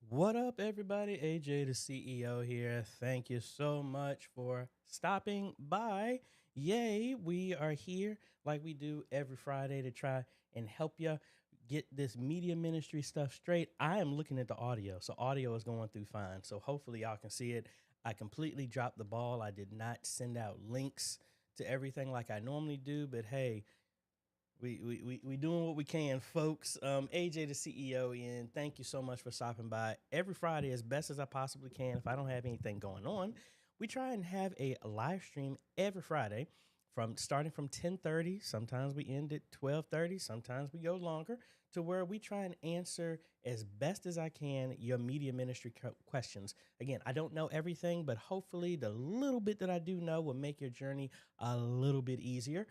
What up, everybody? AJ, the CEO here. Thank you so much for stopping by. Yay, we are here like we do every Friday to try and help you get this media ministry stuff straight. I am looking at the audio, so audio is going through fine. So hopefully y'all can see it. I completely dropped the ball. I did not send out links to everything like I normally do, but hey, we doing what we can, folks. AJ, the CEO, and thank you so much for stopping by every Friday as best as I possibly can. If I don't have anything going on, we try and have a live stream every Friday from starting from 10:30. Sometimes we end at 12:30. Sometimes we go longer to where we try and answer as best as I can your media ministry questions. Again, I don't know everything, but hopefully the little bit that I do know will make your journey a little bit easier.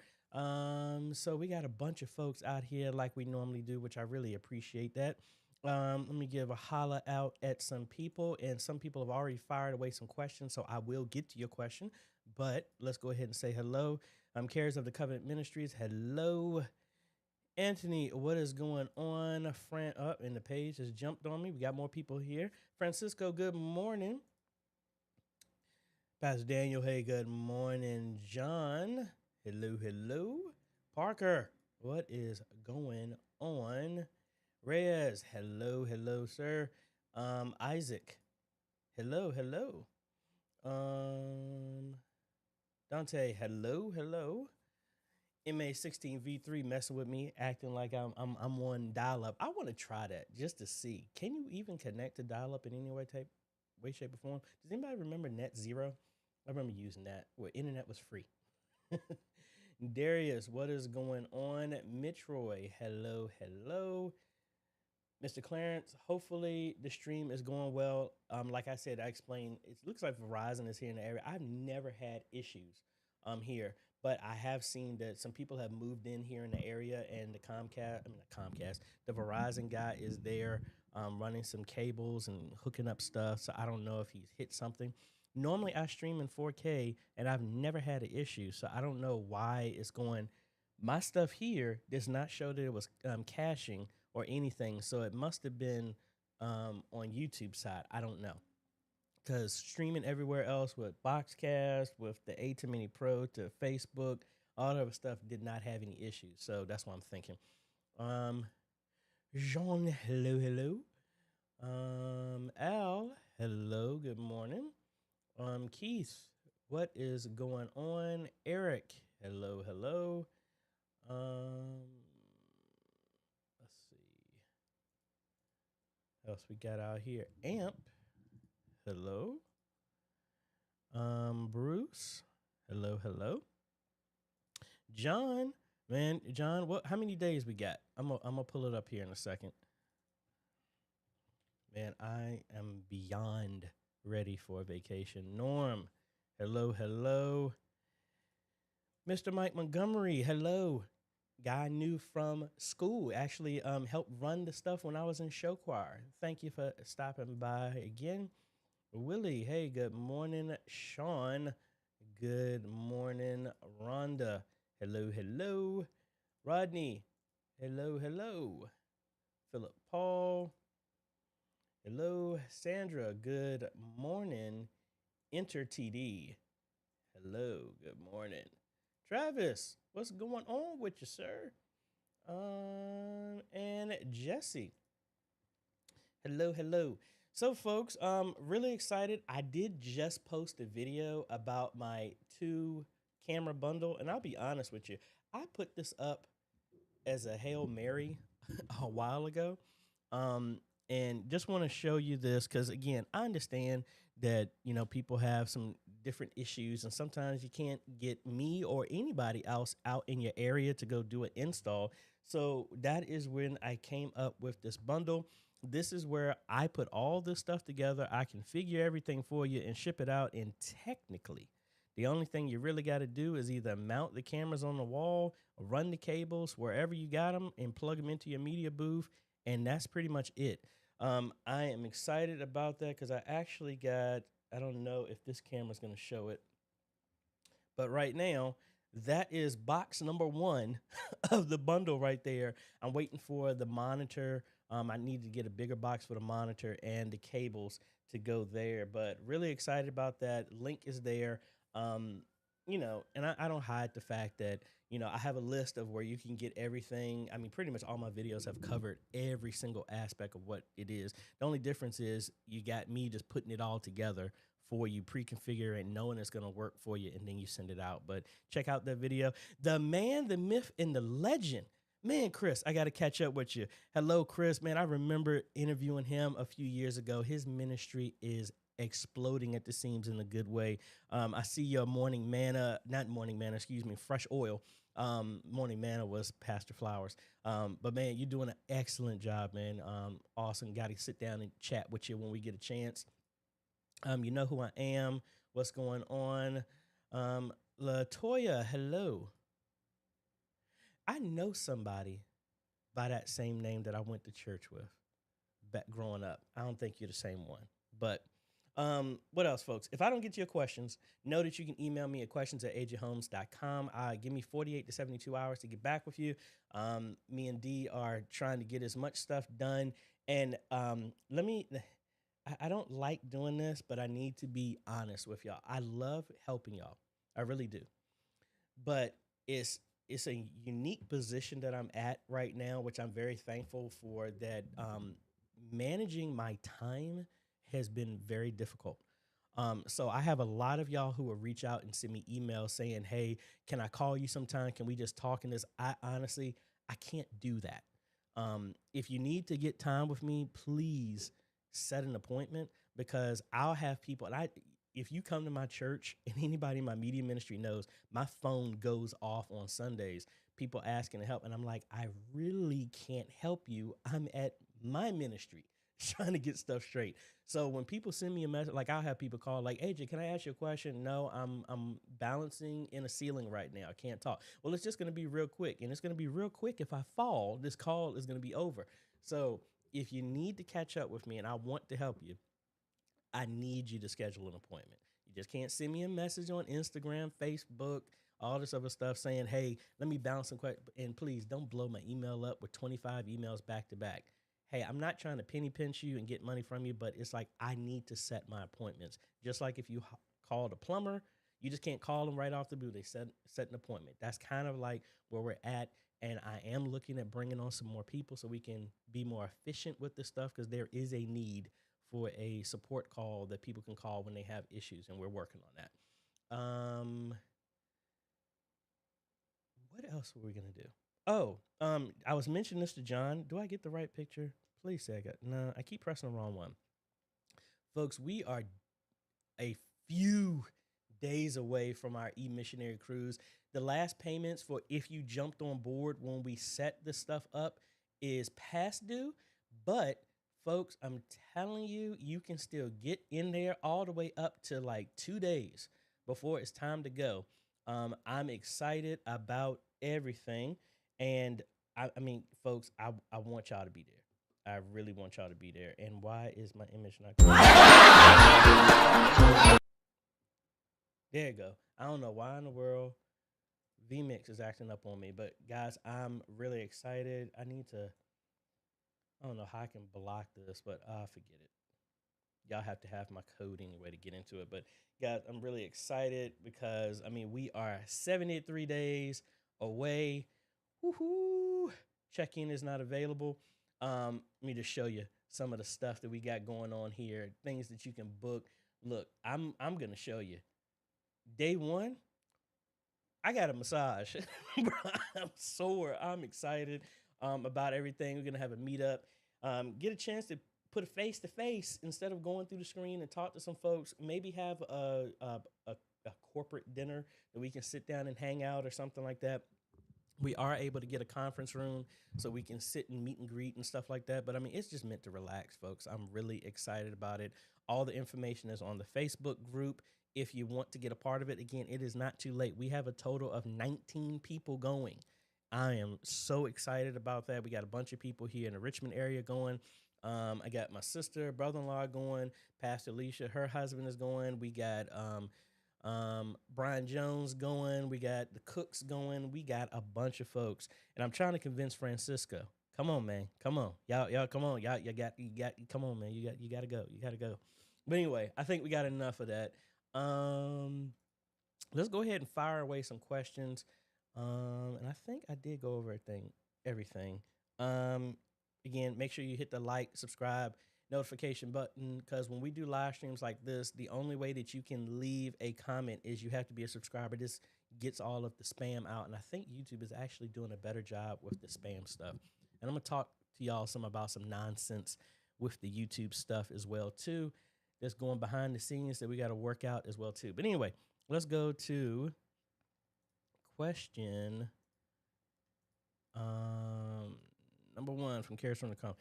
So we got a bunch of folks out here like we normally do, which I really appreciate that. Let me give a holla out at some people, and some people have already fired away some questions, so I will get to your question, but let's go ahead and say hello. Cares of the Covenant Ministries. Hello, Anthony. What is going on? Fran up and the page has jumped on me. We got more people here. Francisco, good morning. Pastor Daniel, hey, good morning. John, hello, hello. Parker, what is going on? Reyes, hello, hello, sir. Isaac, hello, hello. Dante, hello, hello. MA16V3 messing with me, acting like I'm on dial up. I want to try that just to see. Can you even connect to dial up in any way, shape, or form? Does anybody remember Net Zero? I remember using that where internet was free. Darius, what is going on? Mitch Roy, hello, hello. Mr. Clarence, hopefully the stream is going well. Like I said, I explained, it looks like Verizon is here in the area. I've never had issues here, but I have seen that some people have moved in here in the area, and the Verizon guy is there running some cables and hooking up stuff. So I don't know if he's hit something. Normally I stream in 4K and I've never had an issue. So I don't know why it's going. My stuff here does not show that it was caching or anything. So it must have been on YouTube side. I don't know. Because streaming everywhere else with Boxcast, with the A2 Mini Pro to Facebook, all the other stuff did not have any issues. So that's what I'm thinking. Jean, hello, hello. Al, hello, good morning. Keith, what is going on? Eric, hello, hello. Let's see. What else we got out here? Amp, hello. Bruce, hello, hello. John, man, John, how many days we got? I'm gonna pull it up here in a second. Man, I am beyond ready for a vacation. Norm, hello, hello. Mr. Mike Montgomery, hello. Guy I knew from school, actually helped run the stuff when I was in show choir. Thank you for stopping by again. Willie, hey, good morning. Sean, good morning. Rhonda, hello, hello. Rodney, hello, hello. Philip Paul, hello. Sandra, good morning. Enter TD, hello, good morning. Travis, what's going on with you, sir? And Jesse, hello, hello. So, folks, really excited. I did just post a video about my 2-camera bundle, and I'll be honest with you. I put this up as a Hail Mary a while ago, and just want to show you this because, again, I understand that, people have some different issues, and sometimes you can't get me or anybody else out in your area to go do an install. So that is when I came up with this bundle. This is where I put all this stuff together. I configure everything for you and ship it out. And technically, the only thing you really got to do is either mount the cameras on the wall, or run the cables wherever you got them, and plug them into your media booth. And that's pretty much it. I am excited about that because I actually got, I don't know if this camera's going to show it, but right now, that is box number 1 of the bundle right there. I'm waiting for the monitor. I need to get a bigger box for the monitor and the cables to go there, but really excited about that. Link is there. And I don't hide the fact that, I have a list of where you can get everything. I mean, pretty much all my videos have covered every single aspect of what it is. The only difference is you got me just putting it all together for you, pre-configure and knowing it's going to work for you, and then you send it out. But check out that video. The man, the myth, and the legend. Man, Chris, I got to catch up with you. Hello, Chris. Man, I remember interviewing him a few years ago. His ministry is exploding at the seams in a good way. I see your morning manna, not morning manna, excuse me, fresh oil. Morning manna was Pastor Flowers. But man, you're doing an excellent job, man. Awesome. Got to sit down and chat with you when we get a chance. You know who I am, what's going on. LaToya, hello. I know somebody by that same name that I went to church with back growing up. I don't think you're the same one. But what else, folks? If I don't get to your questions, know that you can email me at questions@ajhomes.com. Give me 48 to 72 hours to get back with you. Me and Dee are trying to get as much stuff done. And I don't like doing this, but I need to be honest with y'all. I love helping y'all. I really do. But it's a unique position that I'm at right now, which I'm very thankful for, that managing my time has been very difficult. So I have a lot of y'all who will reach out and send me emails saying, hey, can I call you sometime? Can we just talk in this? I can't do that. If you need to get time with me, please set an appointment, because I'll have people, and if you come to my church, and anybody in my media ministry knows, my phone goes off on Sundays, people asking to help. And I'm like, I really can't help you. I'm at my ministry trying to get stuff straight. So when people send me a message, like I'll have people call like, AJ, can I ask you a question? No, I'm balancing in a ceiling right now. I can't talk. Well, it's just going to be real quick. And it's going to be real quick. If I fall, this call is going to be over. So if you need to catch up with me and I want to help you, I need you to schedule an appointment. You just can't send me a message on Instagram, Facebook, all this other stuff saying, hey, let me bounce some questions. And please don't blow my email up with 25 emails back to back. Hey, I'm not trying to penny pinch you and get money from you, but it's like I need to set my appointments. Just like if you called a plumber, You just can't call them right off the blue. They set an appointment. That's kind of like where we're at. And I am looking at bringing on some more people so we can be more efficient with this stuff, because there is a need for a support call that people can call when they have issues, and we're working on that. What else were we gonna do? Oh, I was mentioning this to John. Do I get the right picture? Please say I got. No, I keep pressing the wrong one. Folks, we are a few days away from our e-missionary cruise. The last payments for if you jumped on board when we set this stuff up is past due, but folks, I'm telling you, you can still get in there all the way up to like 2 days before it's time to go. I'm excited about everything, and I mean, folks, I want y'all to be there. I really want y'all to be there. And why is my image not coming? There you go. I don't know why in the world vMix is acting up on me, but guys, I'm really excited. I don't know how I can block this, but forget it. Y'all have to have my code anyway to get into it. But guys, I'm really excited because, I mean, we are 73 days away. Woohoo! Check-in is not available. Let me just show you some of the stuff that we got going on here, things that you can book. Look, I'm gonna show you. Day one, I got a massage. I'm sore. I'm excited about everything. We're gonna have a meetup. Get a chance to put a face to face instead of going through the screen and talk to some folks. Maybe have a corporate dinner that we can sit down and hang out or something like that. We are able to get a conference room so we can sit and meet and greet and stuff like that. But I mean, it's just meant to relax, folks. I'm really excited about it. All the information is on the Facebook group. If you want to get a part of it, again, it is not too late. We have a total of 19 people going. I am so excited about that. We got a bunch of people here in the Richmond area going. I got my sister, brother-in-law going. Pastor Alicia, her husband is going. We got Brian Jones going. We got the Cooks going. We got a bunch of folks, and I'm trying to convince Francisco. Come on, man. Come on, y'all. Come on, y'all. You got. Come on, man. You got to go. You got to go. But anyway, I think we got enough of that. Let's go ahead and fire away some questions. And I think I did go over everything. Again, make sure you hit the like, subscribe, notification button, because when we do live streams like this, the only way that you can leave a comment is you have to be a subscriber. This gets all of the spam out, and I think YouTube is actually doing a better job with the spam stuff. And I'm gonna talk to y'all about some nonsense with the YouTube stuff as well too. That's going behind the scenes that we got to work out as well too. But anyway, let's go to question number one from Cares.com.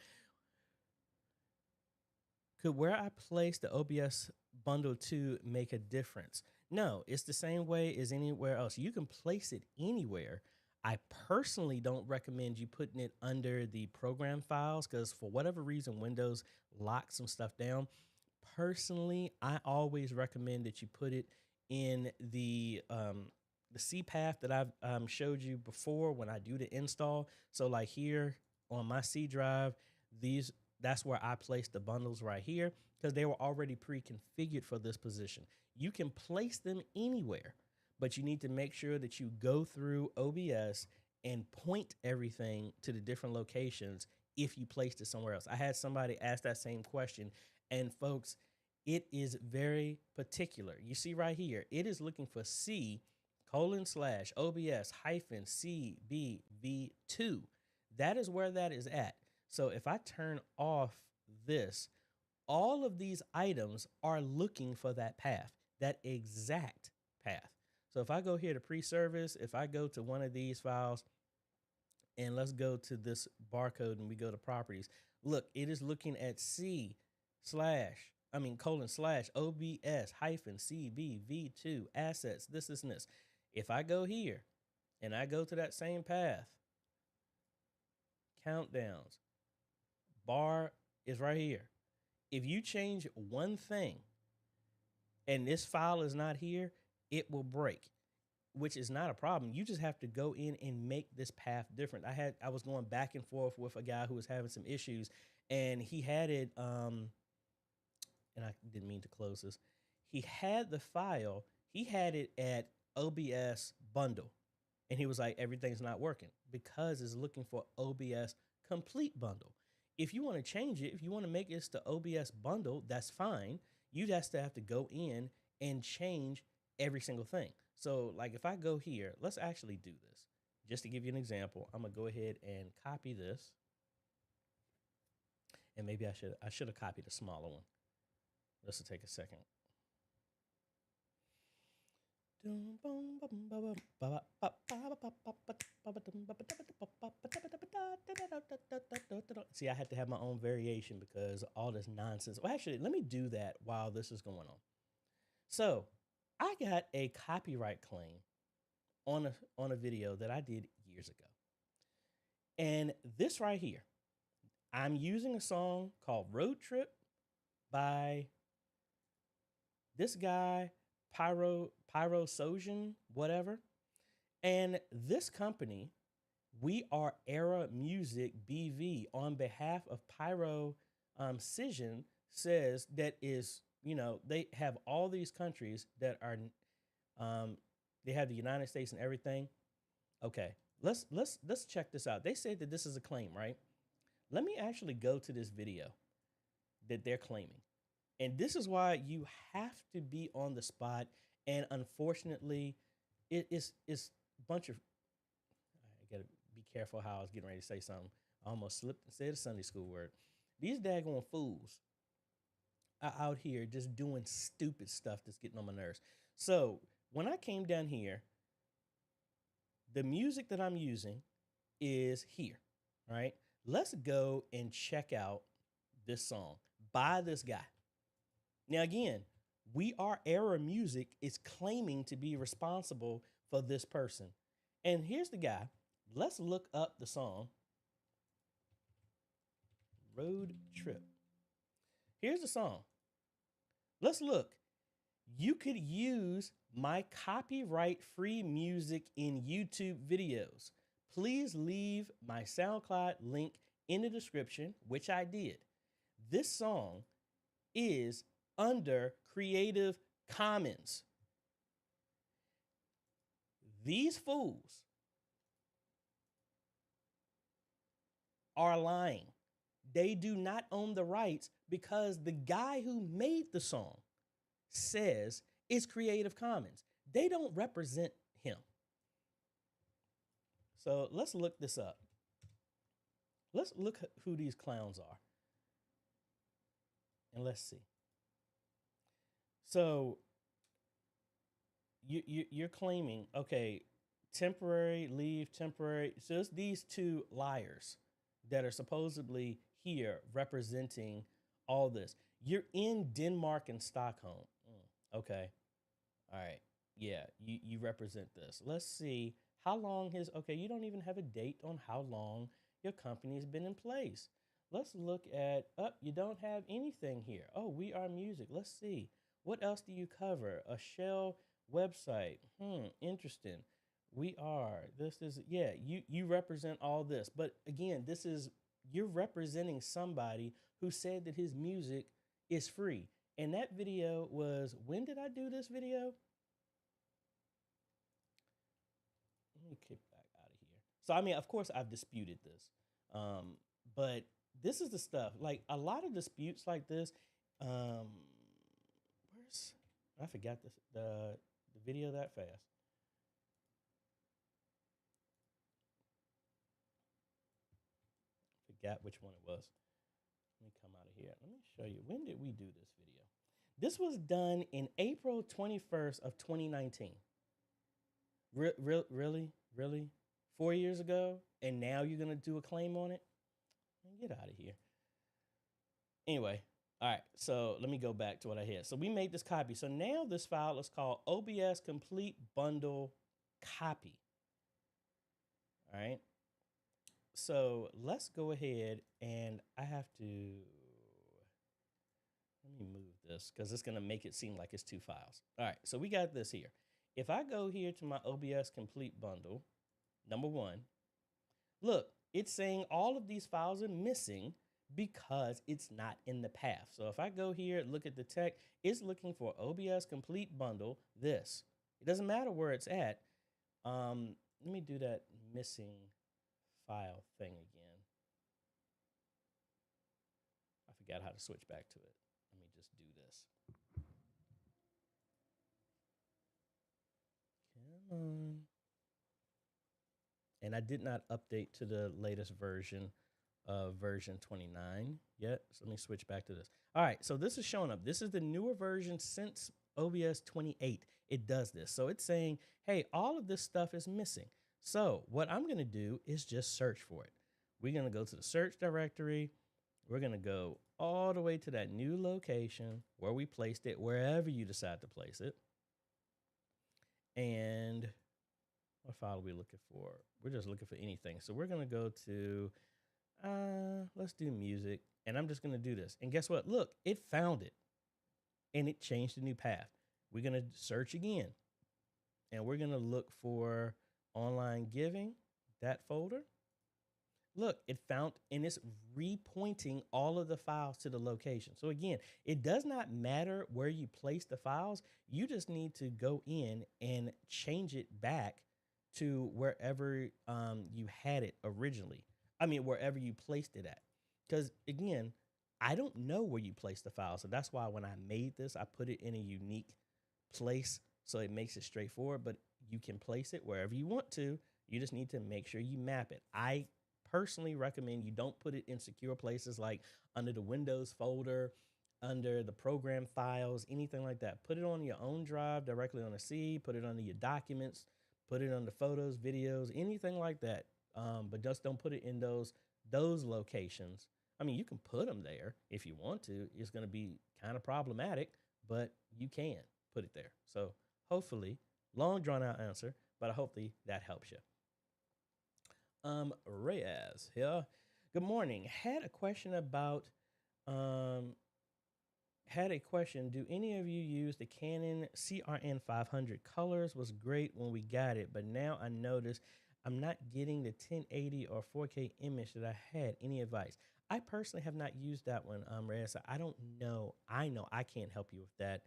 Could where I place the OBS bundle 2 make a difference? No, it's the same way as anywhere else. You can place it anywhere. I personally don't recommend you putting it under the program files, because for whatever reason, Windows locks some stuff down. Personally, I always recommend that you put it in the C path that I've showed you before when I do the install. So like here on my C drive, that's where I place the bundles right here, because they were already pre-configured for this position. You can place them anywhere, but you need to make sure that you go through OBS and point everything to the different locations if you placed it somewhere else. I had somebody ask that same question, and folks, it is very particular. You see right here, it is looking for C:/OBS-CBV2. That is where that is at. So if I turn off this, all of these items are looking for that path, that exact path. So if I go here to pre-service, if I go to one of these files, and let's go to this barcode and we go to properties, look, it is looking at C:/OBS-CBV2 assets, this and this. If I go here and I go to that same path, countdowns, bar is right here. If you change one thing and this file is not here, it will break, which is not a problem. You just have to go in and make this path different. I was going back and forth with a guy who was having some issues, and he had it, and I didn't mean to close this. He had the file, he had it at OBS bundle. And he was like, everything's not working because it's looking for OBS complete bundle. If you want to change it, if you want to make this to OBS bundle, that's fine. You just have to go in and change every single thing. So like if I go here, let's actually do this. Just to give you an example, I'm gonna go ahead and copy this. And maybe I should have copied a smaller one. This will take a second. See, I had to have my own variation because all this nonsense. Well, actually, let me do that while this is going on. So I got a copyright claim on a video that I did years ago. And this right here, I'm using a song called Road Trip by this guy, Pyro whatever. And this company, We Are Era Music BV, on behalf of Pyro Cision, says that is, you know, they have all these countries that are, they have the United States and everything. Okay, let's check this out. They say that this is a claim, right? Let me actually go to this video that they're claiming. And this is why you have to be on the spot. And unfortunately, it's a bunch of, I gotta be careful how I was getting ready to say something. I almost slipped and said a Sunday school word. These daggone fools are out here just doing stupid stuff that's getting on my nerves. So when I came down here, the music that I'm using is here, right? Let's go and check out this song by this guy. Now, again, We Are Era Music is claiming to be responsible for this person. And here's the guy. Let's look up the song, Road Trip. Here's the song. Let's look. You could use my copyright-free music in YouTube videos. Please leave my SoundCloud link in the description, which I did. This song is under Creative Commons. These fools are lying. They do not own the rights because the guy who made the song says it's Creative Commons. They don't represent him. So let's look this up. Let's look at who these clowns are. And let's see. So you're claiming, okay, temporary leave, temporary. So it's these two liars that are supposedly here representing all this. You're in Denmark and Stockholm. Okay. All right. Yeah, you represent this. Let's see how long okay, you don't even have a date on how long your company has been in place. Let's look at, you don't have anything here. Oh, We Are Music. Let's see. What else do you cover? A shell website. Interesting. We are. This is, yeah, you represent all this. But again, you're representing somebody who said that his music is free. And that video was, when did I do this video? Let me kick back out of here. So, I mean, of course, I've disputed this. But this is the stuff. Like, a lot of disputes like this, I forgot the video that fast. Forgot which one it was. Let me come out of here. Let me show you. When did we do this video? This was done in April 21st of 2019. Really? 4 years ago? And now you're going to do a claim on it? Get out of here. Anyway, all right. So let me go back to what I had. So we made this copy. So now this file is called OBS Complete Bundle Copy. All right. So let's go ahead and I have to, let me move this because it's going to make it seem like it's two files. All right. So we got this here. If I go here to my OBS Complete Bundle, number one, look, it's saying all of these files are missing because it's not in the path. So if I go here, look at the tech, it's looking for OBS complete bundle, this. It doesn't matter where it's at. Let me do that missing file thing again. I forgot how to switch back to it. Let me just do this. Come on. And I did not update to the latest version of version 29 yet. So let me switch back to this. All right, so this is showing up. This is the newer version since OBS 28. It does this. So it's saying, hey, all of this stuff is missing. So what I'm going to do is just search for it. We're going to go to the search directory. We're going to go all the way to that new location where we placed it, wherever you decide to place it. And what file are we looking for? We're just looking for anything. So we're going to go to, let's do music. And I'm just going to do this. And guess what? Look, it found it. And it changed the new path. We're going to search again. And we're going to look for online giving, that folder. Look, it found, and it's repointing all of the files to the location. So again, it does not matter where you place the files. You just need to go in and change it back to wherever you had it originally. I mean, wherever you placed it at. Because again, I don't know where you placed the file. So that's why when I made this, I put it in a unique place so it makes it straightforward, but you can place it wherever you want to. You just need to make sure you map it. I personally recommend you don't put it in secure places like under the Windows folder, under the program files, anything like that. Put it on your own drive directly on a C, put it under your documents, put it under photos, videos, anything like that. But just don't put it in those locations. I mean, you can put them there if you want to. It's going to be kind of problematic, but you can put it there. So hopefully, long drawn out answer, but hopefully that helps you. Reyes here. Good morning. Had a question. Do any of you use the Canon CRN 500 colors? Was great when we got it, but now I notice I'm not getting the 1080 or 4K image that I had. Any advice? I personally have not used that one, Reyes. I don't know. I know I can't help you with that.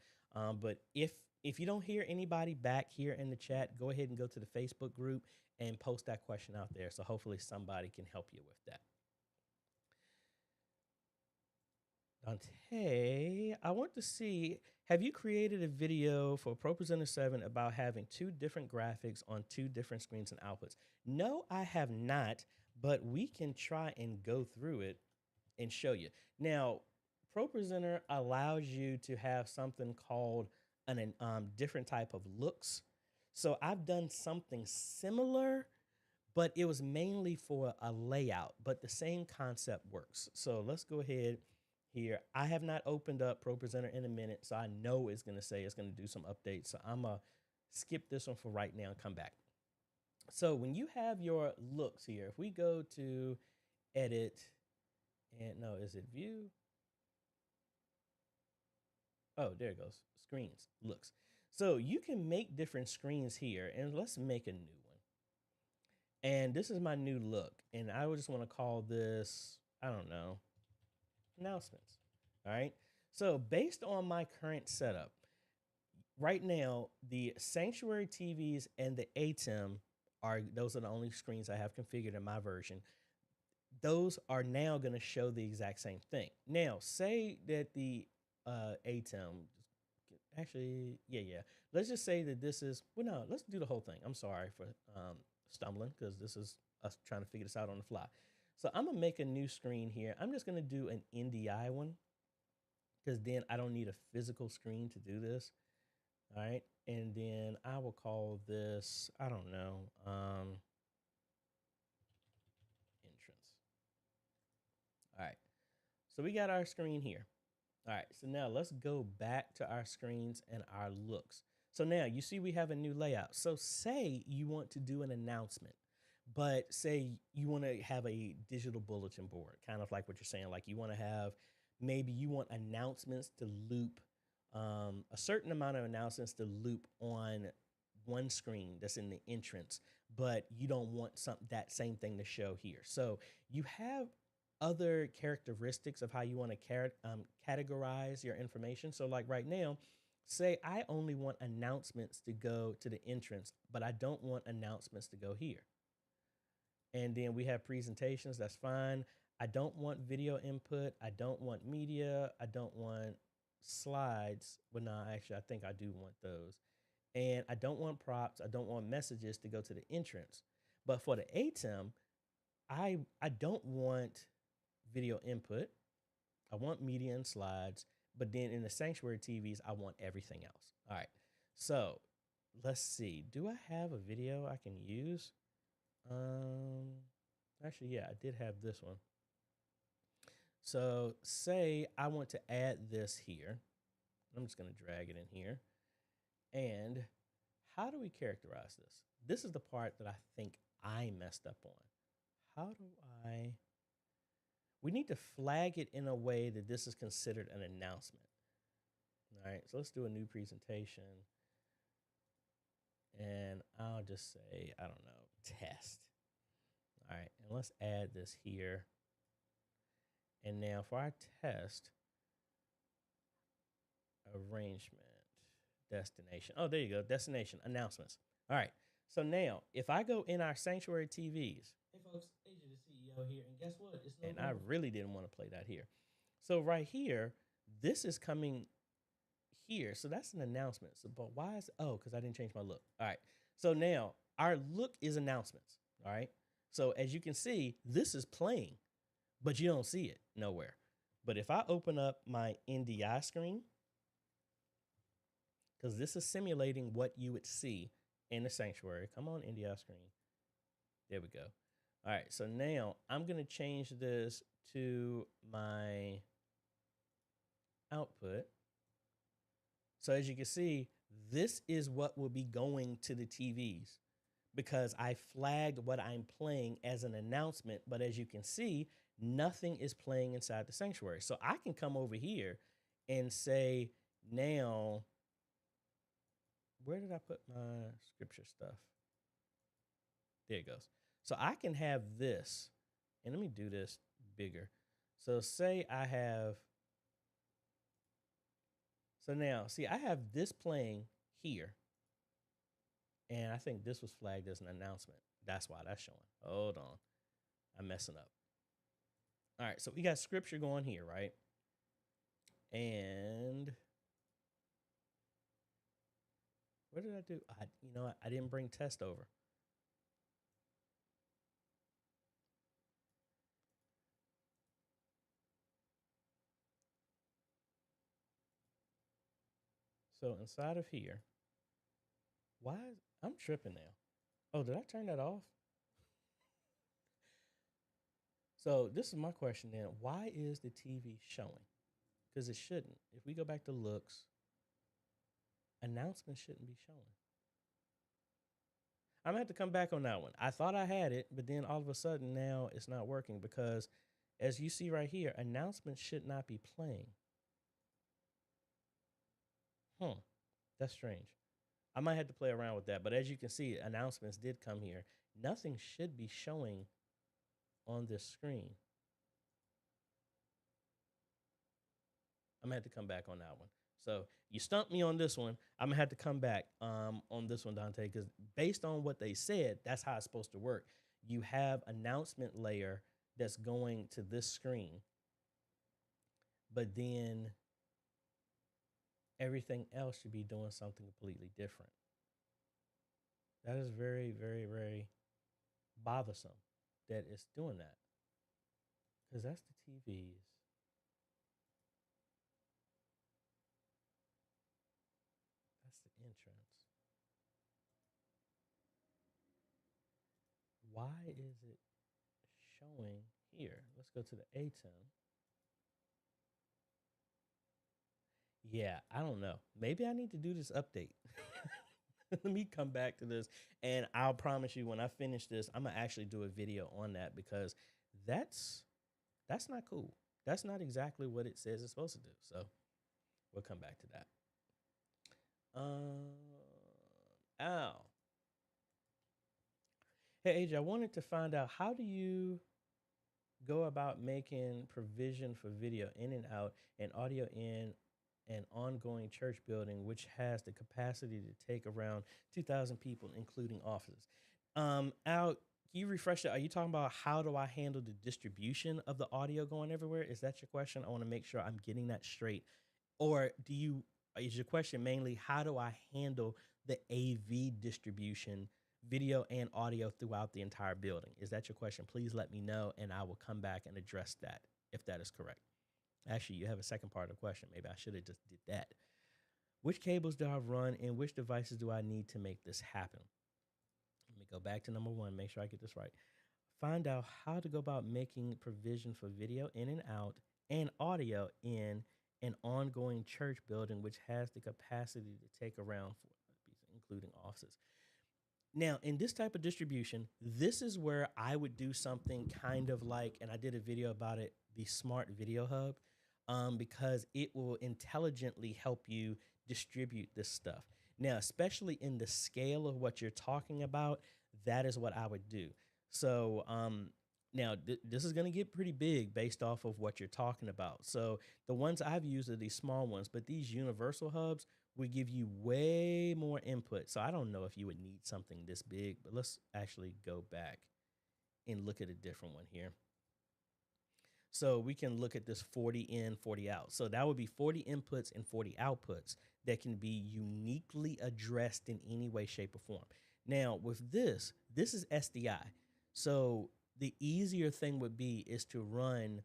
But if you don't hear anybody back here in the chat, go ahead and go to the Facebook group and post that question out there. So hopefully somebody can help you with that. Dante, I want to see, have you created a video for ProPresenter 7 about having two different graphics on two different screens and outputs? No, I have not, but we can try and go through it and show you. Now, ProPresenter allows you to have something called an different type of looks. So I've done something similar, but it was mainly for a layout, but the same concept works. So let's go ahead here. I have not opened up ProPresenter in a minute, so I know it's going to say it's going to do some updates. So I'm going to skip this one for right now and come back. So when you have your looks here, if we go to edit, and no, is it view? Oh, there it goes. Screens, looks. So you can make different screens here, and let's make a new one. And this is my new look, and I would just want to call this, I don't know, announcements. All right. So based on my current setup, right now, the Sanctuary TVs and the ATEM those are the only screens I have configured in my version. Those are now going to show the exact same thing. Now, say that the ATEM, actually, yeah. Let's just say that this is, well, no, let's do the whole thing. I'm sorry for stumbling because this is us trying to figure this out on the fly. So I'm going to make a new screen here. I'm just going to do an NDI one because then I don't need a physical screen to do this. All right. And then I will call this, I don't know, entrance. All right. So we got our screen here. All right. So now let's go back to our screens and our looks. So now you see we have a new layout. So say you want to do an announcement, but say you want to have a digital bulletin board, kind of like what you're saying. Like you want to have, maybe you want announcements to loop, a certain amount of announcements to loop on one screen that's in the entrance, but you don't want that same thing to show here. So you have other characteristics of how you want to categorize your information. So, like right now, say I only want announcements to go to the entrance, but I don't want announcements to go here. And then we have presentations, that's fine. I don't want video input. I don't want media. I don't want slides. Well, no, actually, I think I do want those. And I don't want props. I don't want messages to go to the entrance. But for the ATEM, I don't want video input. I want media and slides. But then in the sanctuary TVs, I want everything else. All right. So let's see. Do I have a video I can use? Actually, yeah, I did have this one. So say I want to add this here. I'm just going to drag it in here. And how do we characterize this? This is the part that I think I messed up on. How do we need to flag it in a way that this is considered an announcement. All right, so let's do a new presentation. And I'll just say, I don't know, test. All right, and let's add this here. And now for our test, arrangement, destination. Oh, there you go, destination, announcements. All right, so now if I go in our sanctuary TVs. Hey folks, AJ the CEO here, and guess what? It's no. And I really didn't want to play that here. So right here, this is coming here. So that's an announcement. So, but why is, oh, because I didn't change my look. All right. So now our look is announcements. All right. So as you can see, this is playing, but you don't see it nowhere. But if I open up my NDI screen, because this is simulating what you would see in the sanctuary. Come on, NDI screen. There we go. All right. So now I'm going to change this to my output. So as you can see, this is what will be going to the TVs because I flagged what I'm playing as an announcement. But as you can see, nothing is playing inside the sanctuary. So I can come over here and say, now, where did I put my scripture stuff? There it goes. So I can have this, and let me do this bigger. So say I have, so now, see, I have this playing here. And I think this was flagged as an announcement. That's why that's showing. Hold on. I'm messing up. All right, so we got scripture going here, right? And what did I do? I didn't bring test over. So inside of here, I'm tripping now. Oh, did I turn that off? So this is my question then. Why is the TV showing? Because it shouldn't. If we go back to looks, announcements shouldn't be showing. I'm going to have to come back on that one. I thought I had it, but then all of a sudden now it's not working because as you see right here, announcements should not be playing. That's strange. I might have to play around with that, but as you can see, announcements did come here. Nothing should be showing on this screen. I'm going to have to come back on that one. So you stumped me on this one. I'm going to have to come back on this one, Dante, because based on what they said, that's how it's supposed to work. You have announcement layer that's going to this screen, but then everything else should be doing something completely different. That is very, very, very bothersome that it's doing that. Because that's the TVs. That's the entrance. Why is it showing here? Let's go to the ATEM. Yeah, I don't know. Maybe I need to do this update. Let me come back to this. And I'll promise you when I finish this, I'm going to actually do a video on that because that's not cool. That's not exactly what it says it's supposed to do. So we'll come back to that. Hey, AJ, I wanted to find out, how do you go about making provision for video in and out and audio in an ongoing church building which has the capacity to take around 2,000 people, including offices? Al, can you refresh that? Are you talking about how do I handle the distribution of the audio going everywhere? Is that your question? I want to make sure I'm getting that straight. Or is your question mainly how do I handle the AV distribution, video and audio throughout the entire building? Is that your question? Please let me know and I will come back and address that if that is correct. Actually, you have a second part of the question. Maybe I should have just did that. Which cables do I run and which devices do I need to make this happen? Let me go back to number one, make sure I get this right. Find out how to go about making provision for video in and out and audio in an ongoing church building which has the capacity to take around 4 including offices. Now, in this type of distribution, this is where I would do something kind of like, and I did a video about it, the Smart Video Hub, because it will intelligently help you distribute this stuff. Now, especially in the scale of what you're talking about, that is what I would do. So now this is going to get pretty big based off of what you're talking about. So the ones I've used are these small ones, but these universal hubs would give you way more input. So I don't know if you would need something this big, but let's actually go back and look at a different one here. So we can look at this 40 in, 40 out. So that would be 40 inputs and 40 outputs that can be uniquely addressed in any way, shape, or form. Now with this is SDI. So the easier thing would be is to run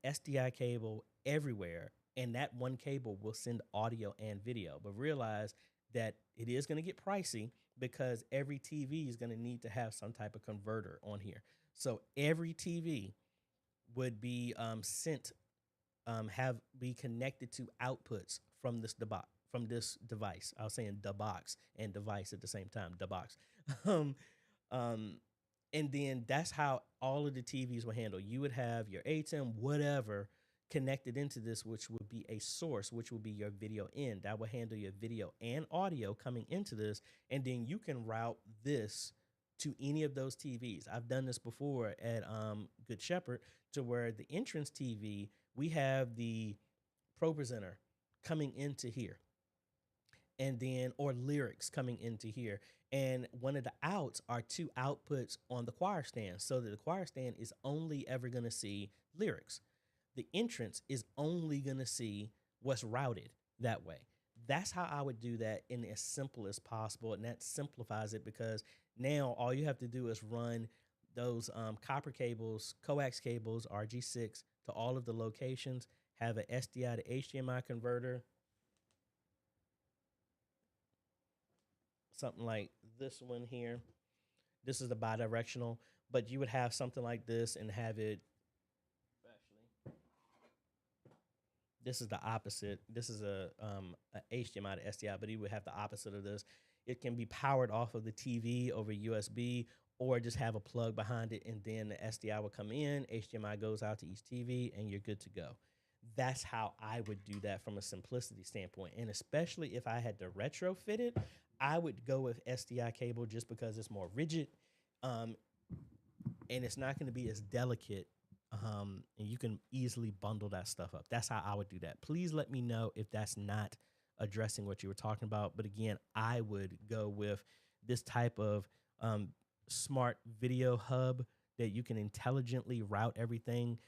SDI cable everywhere, and that one cable will send audio and video. But realize that it is going to get pricey because every TV is going to need to have some type of converter on here. So every TV would be be connected to outputs from this device. I was saying the box and device at the same time, the box. And then that's how all of the TVs will handle. You would have your ATEM, whatever, connected into this, which would be a source, which will be your video in. That will handle your video and audio coming into this. And then you can route this to any of those TVs. I've done this before at Good Shepherd, to where the entrance TV, we have the Pro Presenter coming into here. And then, or lyrics coming into here. And one of the outs are 2 outputs on the choir stand, so that the choir stand is only ever going to see lyrics. The entrance is only going to see what's routed that way. That's how I would do that in as simple as possible. And that simplifies it because now all you have to do is run those copper cables, coax cables, RG6 to all of the locations, have an SDI to HDMI converter, something like this one here. This is the bidirectional, but you would have something like this and have it. Actually, this is the opposite. This is a HDMI to SDI, but you would have the opposite of this. It can be powered off of the TV over USB, or just have a plug behind it, and then the SDI will come in, HDMI goes out to each TV, and you're good to go. That's how I would do that from a simplicity standpoint. And especially if I had to retrofit it, I would go with SDI cable just because it's more rigid, and it's not going to be as delicate, and you can easily bundle that stuff up. That's how I would do that. Please let me know if that's not addressing what you were talking about. But again, I would go with this type of smart video hub that you can intelligently route everything.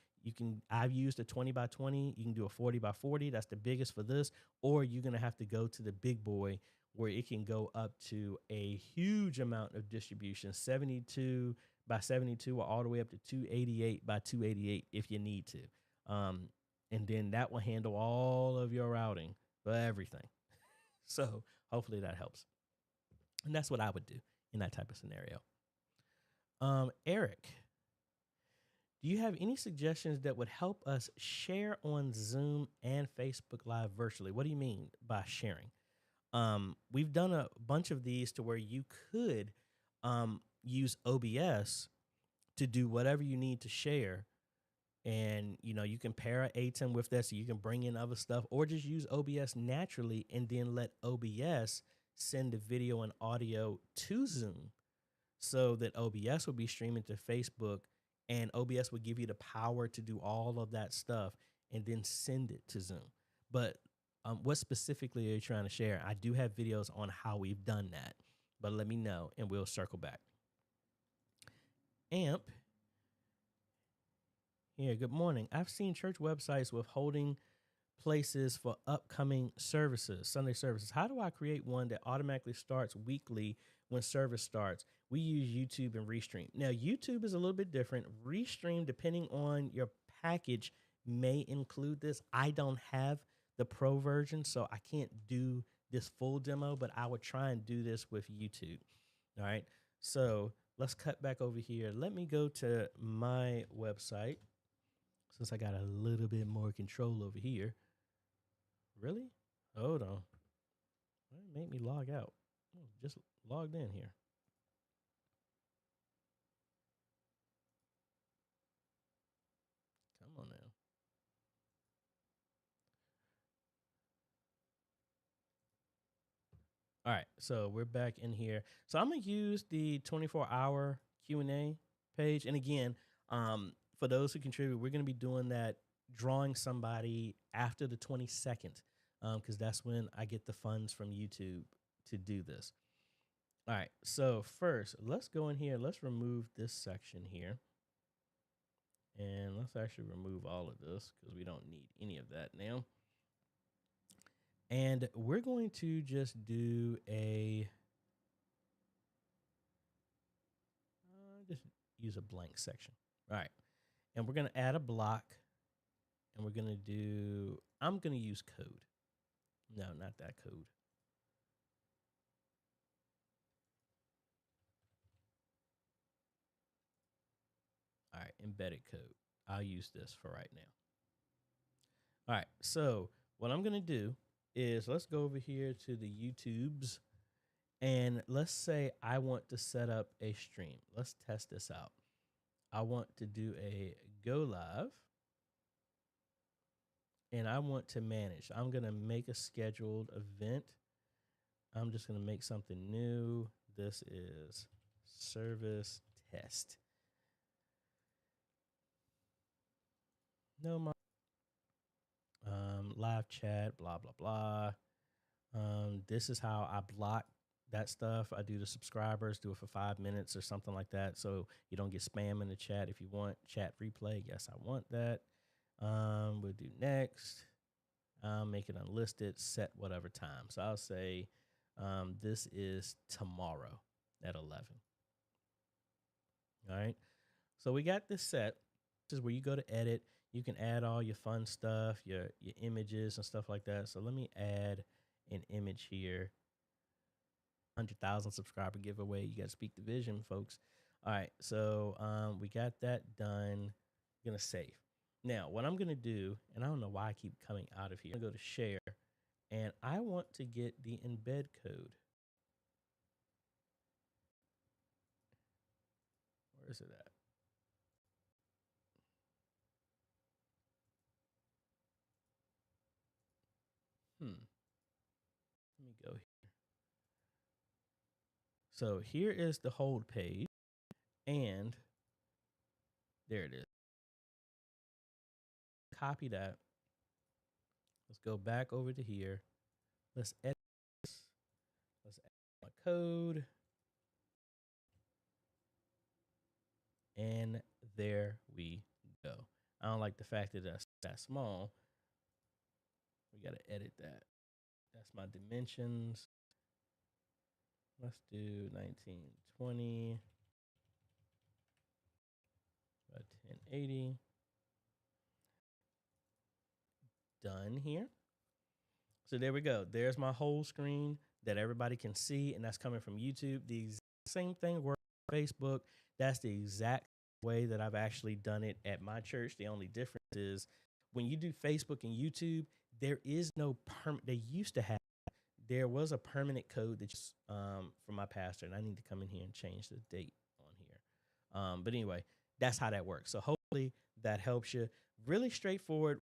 I've used a 20 by 20. You can do a 40 by 40. That's the biggest for this. Or you're going to have to go to the big boy where it can go up to a huge amount of distribution, 72 by 72 or all the way up to 288 by 288 if you need to. And then that will handle all of your routing for everything. So hopefully that helps. And that's what I would do in that type of scenario. Eric, do you have any suggestions that would help us share on Zoom and Facebook Live virtually? What do you mean by sharing? We've done a bunch of these to where you could use OBS to do whatever you need to share. And, you can pair an ATEM with that so you can bring in other stuff, or just use OBS naturally and then let OBS send the video and audio to Zoom so that OBS will be streaming to Facebook and OBS will give you the power to do all of that stuff and then send it to Zoom. But what specifically are you trying to share? I do have videos on how we've done that, but let me know and we'll circle back. Amp, here, good morning. I've seen church websites with holding places for upcoming services, Sunday services. How do I create one that automatically starts weekly when service starts? We use YouTube and Restream. Now, YouTube is a little bit different. Restream, depending on your package, may include this. I don't have the pro version, so I can't do this full demo, but I would try and do this with YouTube. All right. So let's cut back over here. Let me go to my website since I got a little bit more control over here. Really? Hold on. It made me log out. Just logged in here. Come on now. All right, so we're back in here. So I'm gonna use the 24-hour Q&A page. And again, for those who contribute, we're gonna be doing that, drawing somebody after the 22nd, because that's when I get the funds from YouTube to do this. All right, so first, let's go in here. Let's remove this section here. And let's actually remove all of this because we don't need any of that now. And we're going to just do a, just use a blank section. All right. And we're going to add a block. And we're going to do, I'm going to use code. No, not that code. All right, embedded code. I'll use this for right now. All right, so what I'm going to do is let's go over here to the YouTubes. And let's say I want to set up a stream. Let's test this out. I want to do a go live. And I want to manage. I'm going to make a scheduled event. I'm just going to make something new. This is service test. No more live chat, blah, blah, blah. This is how I block that stuff. I do the subscribers, do it for 5 minutes or something like that, so you don't get spam in the chat. If you want chat replay, yes, I want that. We'll do next. Make it unlisted, set whatever time. So I'll say this is tomorrow at 11. All right. So we got this set. This is where you go to edit. You can add all your fun stuff, your images and stuff like that. So let me add an image here. 100,000 subscriber giveaway. You got to speak the vision, folks. All right. So we got that done. I'm going to save. Now, what I'm going to do, and I don't know why I keep coming out of here. I'm going to go to share, and I want to get the embed code. Where is it at? Let me go here. So here is the hold page, and there it is. Copy that. Let's go back over to here. Let's edit this. Let's add my code. And there we go. I don't like the fact that that's that small. We got to edit that. That's my dimensions. Let's do 1920 by 1080. Done here. So there we go. There's my whole screen that everybody can see, and that's coming from YouTube. The exact same thing works on Facebook. That's the exact way that I've actually done it at my church. The only difference is when you do Facebook and YouTube, there is no permanent. They used to have. There was a permanent code that's from my pastor, and I need to come in here and change the date on here. But anyway, that's how that works. So hopefully that helps you. Really straightforward.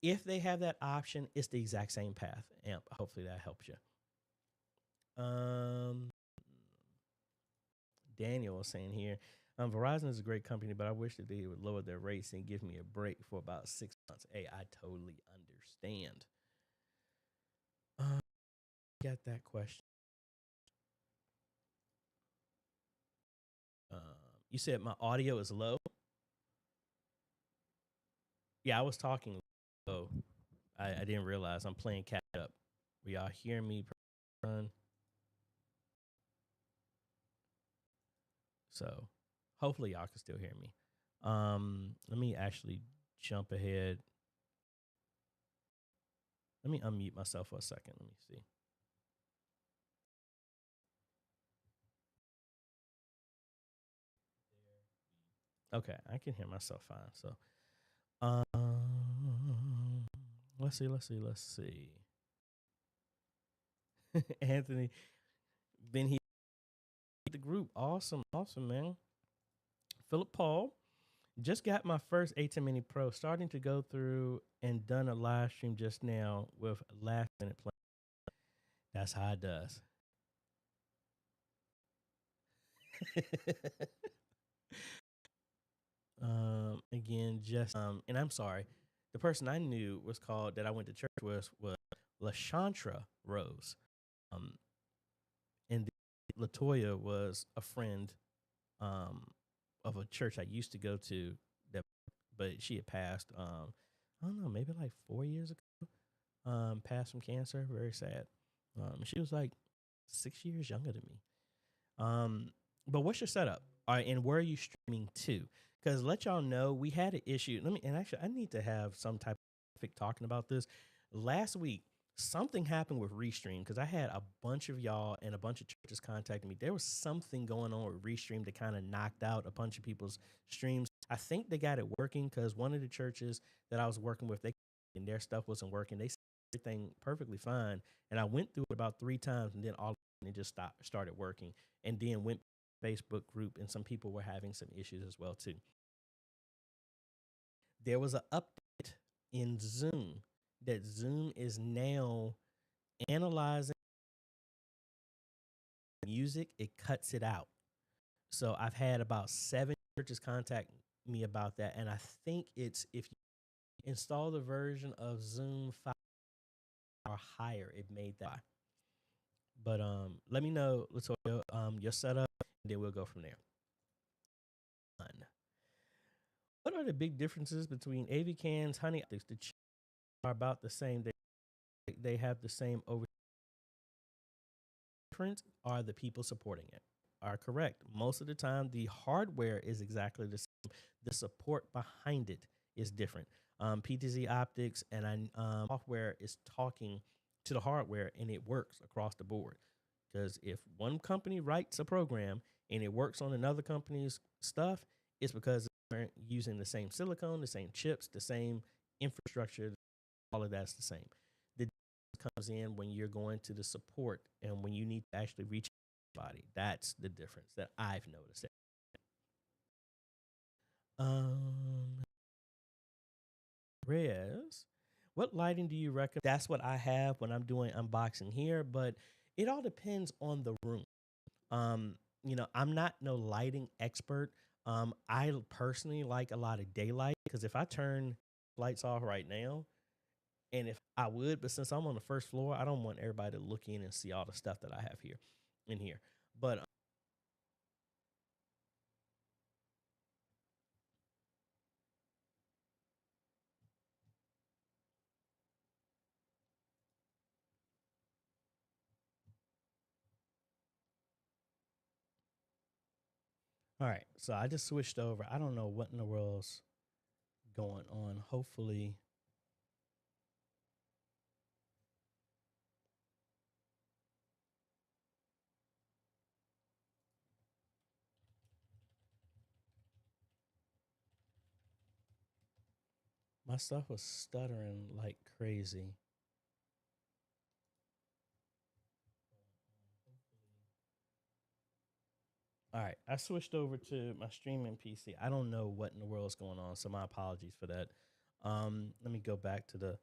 If they have that option, it's the exact same path. And hopefully that helps you. Daniel was saying here, Verizon is a great company, but I wish that they would lower their rates and give me a break for about 6 months. Hey, I totally understand. Um, got that question. Um, you said my audio is low. Yeah, I was talking low. I didn't realize I'm playing catch up. Will y'all hear me? Run. So hopefully y'all can still hear me. Let me actually jump ahead. Let me unmute myself for a second. Let me see. Okay, I can hear myself fine. So, let's see. Anthony, been here the group. Awesome, man. Philip Paul, just got my first A10 Mini Pro. Starting to go through and done a live stream just now with last minute plan. That's how it does. Again, just and I'm sorry, the person I knew was called that I went to church with was LaShantra Rose, um, and Latoya was a friend, um, of a church I used to go to, that, but she had passed. I don't know, maybe like 4 years ago. Passed from cancer. Very sad. She was like 6 years younger than me. But what's your setup? All right, and where are you streaming to? Because let y'all know, we had an issue. And actually, I need to have some type of talking about this. Last week, something happened with Restream because I had a bunch of y'all and a bunch of churches contacting me. There was something going on with Restream that kind of knocked out a bunch of people's streams. I think they got it working because one of the churches that I was working with, and their stuff wasn't working. They said everything perfectly fine, and I went through it about 3 times, and then all and it just started working, and then went Facebook group, and some people were having some issues as well too. There was an update in Zoom that Zoom is now analyzing music. It cuts it out. So I've had about 7 churches contact me about that, and I think it's if you install the version of Zoom 5 or higher, it made that. But let me know, Latoya, your setup, and then we'll go from there. What are the big differences between AV cans, honey optics? The chips are about the same. They have the same over. Difference are the people supporting it. Are correct. Most of the time, the hardware is exactly the same. The support behind it is different. PTZ optics and software is talking to the hardware, and it works across the board. Because if one company writes a program and it works on another company's stuff, it's because they're using the same silicone, the same chips, the same infrastructure. All of that's the same. The difference comes in when you're going to the support and when you need to actually reach body. That's the difference that I've noticed. Um, Rez, what lighting do you recommend? That's what I have when I'm doing unboxing here, but it all depends on the room. Um, I'm not no lighting expert. I personally like a lot of daylight because if I turn lights off right now, and if I would, but since I'm on the first floor, I don't want everybody to look in and see all the stuff that I have here in here. But all right, so I just switched over. I don't know what in the world's going on. Hopefully, my stuff was stuttering like crazy. All right, I switched over to my streaming PC. I don't know what in the world's going on, so my apologies for that. Let me go back to the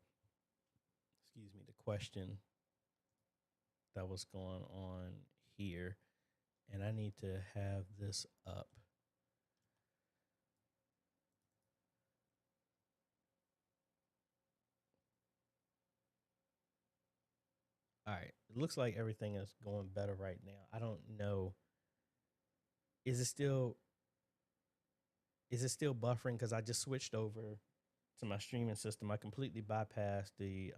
question that was going on here, and I need to have this up. All right. It looks like everything is going better right now. I don't know. Is it still buffering? Because I just switched over to my streaming system. I completely bypassed the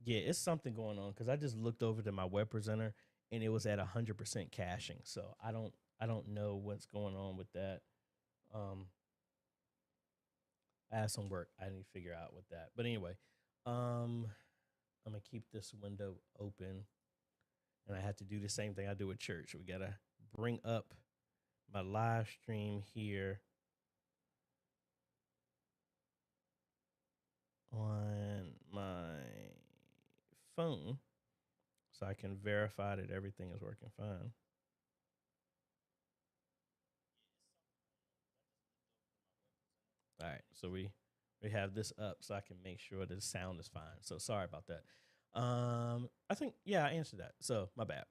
yeah, it's something going on because I just looked over to my web presenter and it was at 100% caching. So I don't know what's going on with that. Um, I have some work I need to figure out with that. But anyway, um, I'm gonna keep this window open, and I have to do the same thing I do with church. We gotta bring up my live stream here on my phone so I can verify that everything is working fine. All right, so we have this up so I can make sure the sound is fine. So sorry about that. I think I answered that. So my bad.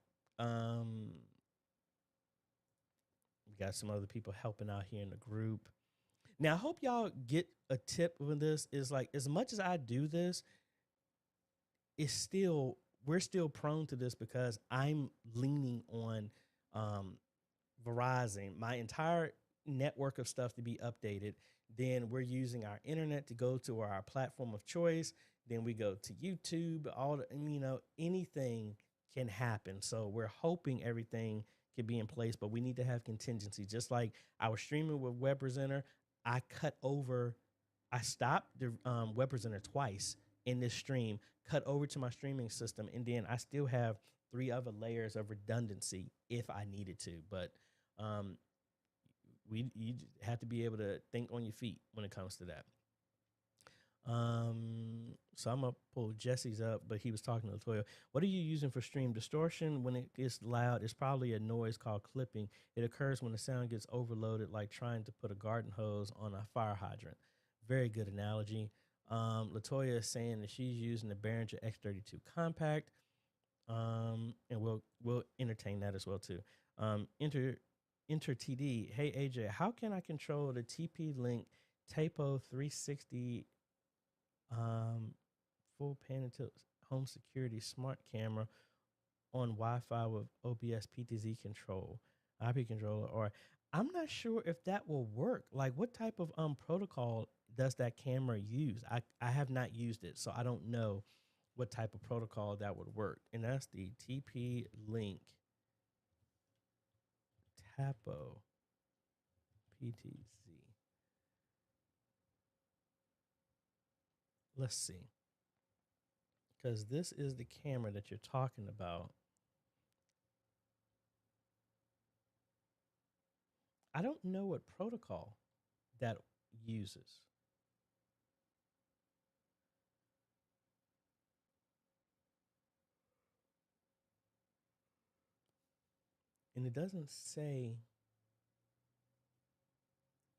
We got some other people helping out here in the group. Now I hope y'all get a tip with this. Is like as much as I do this, it's still we're still prone to this because I'm leaning on um, Verizon, my entire network of stuff to be updated. Then we're using our internet to go to our platform of choice. Then we go to YouTube. All the, anything can happen. So we're hoping everything can be in place, but we need to have contingency. Just like I was streaming with Web Presenter, I cut over, I stopped the Web Presenter twice in this stream, cut over to my streaming system, and then I still have 3 other layers of redundancy if I needed to. But um, you have to be able to think on your feet when it comes to that. So I'm gonna pull Jesse's up, but he was talking to Latoya. What are you using for stream distortion? When it gets loud, it's probably a noise called clipping. It occurs when the sound gets overloaded, like trying to put a garden hose on a fire hydrant. Very good analogy. Latoya is saying that she's using the Behringer X32 Compact. And we'll entertain that as well too. Enter TD. Hey AJ, how can I control the TP Link Tapo 360 full pan tilt home security smart camera on Wi-Fi with OBS PTZ control, IP controller, or I'm not sure if that will work. Like, what type of protocol does that camera use? I have not used it, so I don't know what type of protocol that would work. And that's the TP Link Tapo PTZ. Let's see. Because this is the camera that you're talking about. I don't know what protocol that uses. And it doesn't say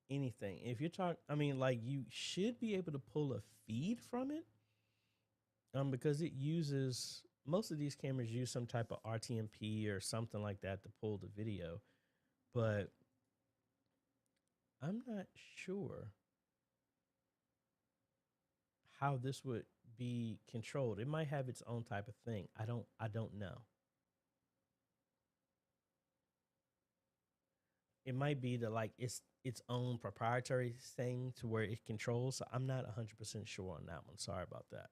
anything. If you're talking, I mean, like you should be able to pull a feed from it, because it uses most of these cameras use some type of RTMP or something like that to pull the video, but I'm not sure how this would be controlled. It might have its own type of thing. I don't know. It might be the like its own proprietary thing to where it controls. So I'm not 100% sure on that one. Sorry about that.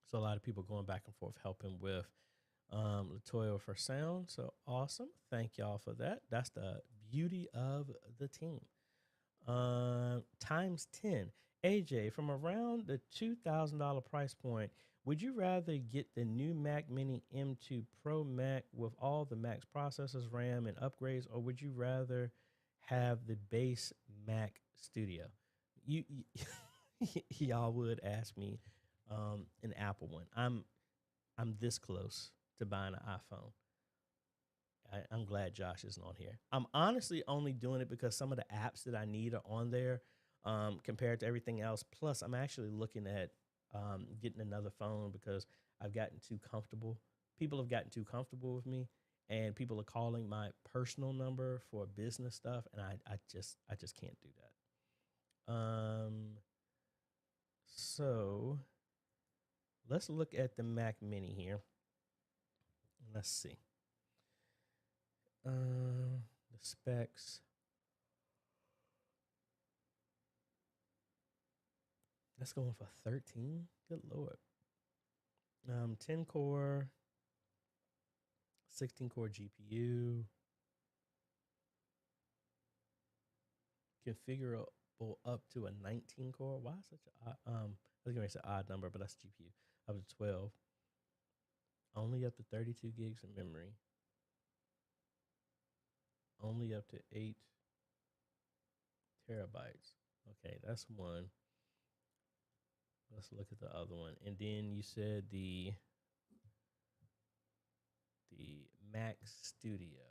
So a lot of people going back and forth helping with Latoya for sound. So awesome. Thank y'all for that. That's the beauty of the team. Times 10. AJ, from around the $2,000 price point, would you rather get the new Mac Mini M2 Pro Mac with all the Mac's processors, RAM, and upgrades, or would you rather have the base Mac Studio? You y'all would ask me an Apple one. I'm this close to buying an iPhone. I'm glad Josh isn't on here. I'm honestly only doing it because some of the apps that I need are on there compared to everything else. Plus, I'm actually looking at getting another phone because I've gotten too comfortable. People have gotten too comfortable with me, and people are calling my personal number for business stuff, and I just can't do that. So let's look at the Mac Mini here. Let's see. The specs. That's going for 13. Good Lord. 10 core, 16 core GPU. Configurable up to a 19 core. Why such a I was gonna say odd number, but that's GPU. Up to 12. Only up to 32 gigs of memory. Only up to 8 terabytes. Okay, that's one. Let's look at the other one. And then you said the Mac Studio.